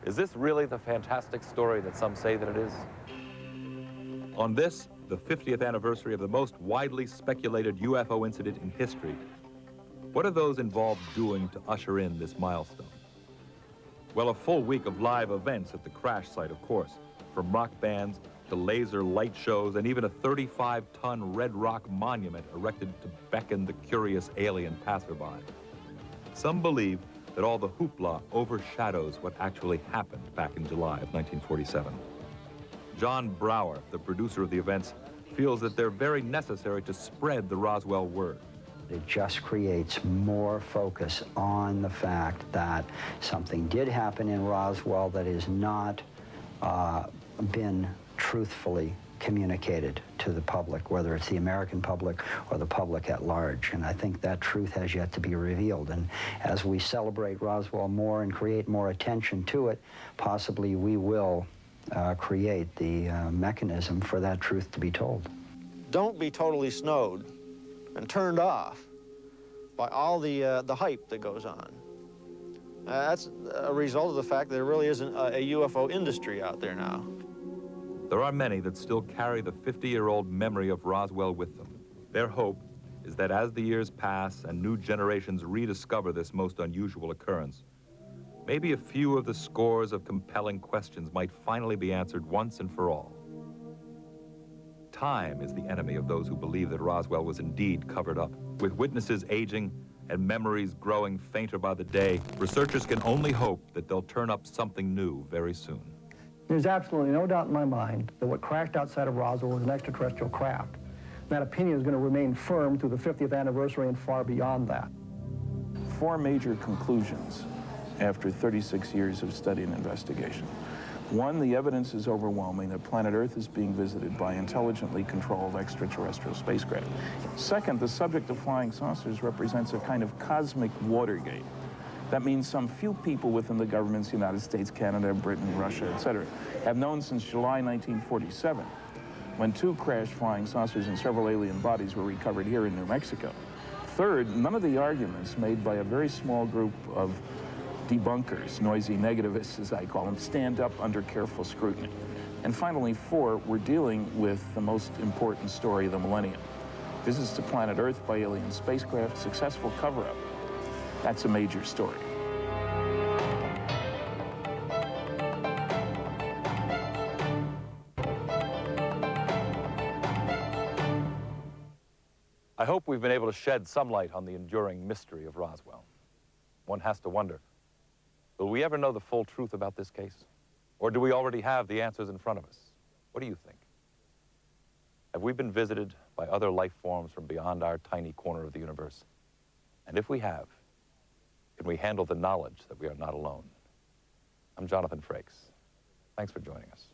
Is this really the fantastic story that some say that it is? On this, the 50th anniversary of the most widely speculated UFO incident in history, what are those involved doing to usher in this milestone? Well, a full week of live events at the crash site, of course, from rock bands to laser light shows and even a 35-ton red rock monument erected to beckon the curious alien passerby. Some believe that all the hoopla overshadows what actually happened back in July of 1947. John Brower, the producer of the events, feels that they're very necessary to spread the Roswell word. It just creates more focus on the fact that something did happen in Roswell that has not been truthfully communicated to the public, whether it's the American public or the public at large. And I think that truth has yet to be revealed. And as we celebrate Roswell more and create more attention to it, possibly we will create the mechanism for that truth to be told. Don't be totally snowed and turned off by all the hype that goes on. That's a result of the fact that there really isn't a UFO industry out there now. There are many that still carry the 50-year-old memory of Roswell with them. Their hope is that as the years pass and new generations rediscover this most unusual occurrence, maybe a few of the scores of compelling questions might finally be answered once and for all. Time is the enemy of those who believe that Roswell was indeed covered up. With witnesses aging and memories growing fainter by the day, researchers can only hope that they'll turn up something new very soon. There's absolutely no doubt in my mind that what crashed outside of Roswell was an extraterrestrial craft. That opinion is going to remain firm through the 50th anniversary and far beyond that. 4 major conclusions after 36 years of study and investigation. 1, the evidence is overwhelming that planet Earth is being visited by intelligently controlled extraterrestrial spacecraft. 2nd, the subject of flying saucers represents a kind of cosmic Watergate. That means some few people within the governments, the United States, Canada, Britain, Russia, etc., have known since July 1947, when 2 crashed flying saucers and several alien bodies were recovered here in New Mexico. 3rd, none of the arguments made by a very small group of debunkers, noisy negativists as I call them, stand up under careful scrutiny. And finally, 4, we're dealing with the most important story of the millennium. Visits to planet Earth by alien spacecraft, successful cover-up. That's a major story. I hope we've been able to shed some light on the enduring mystery of Roswell. One has to wonder, will we ever know the full truth about this case? Or do we already have the answers in front of us? What do you think? Have we been visited by other life forms from beyond our tiny corner of the universe? And if we have, can we handle the knowledge that we are not alone? I'm Jonathan Frakes. Thanks for joining us.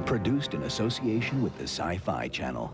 Produced in association with the Sci-Fi Channel.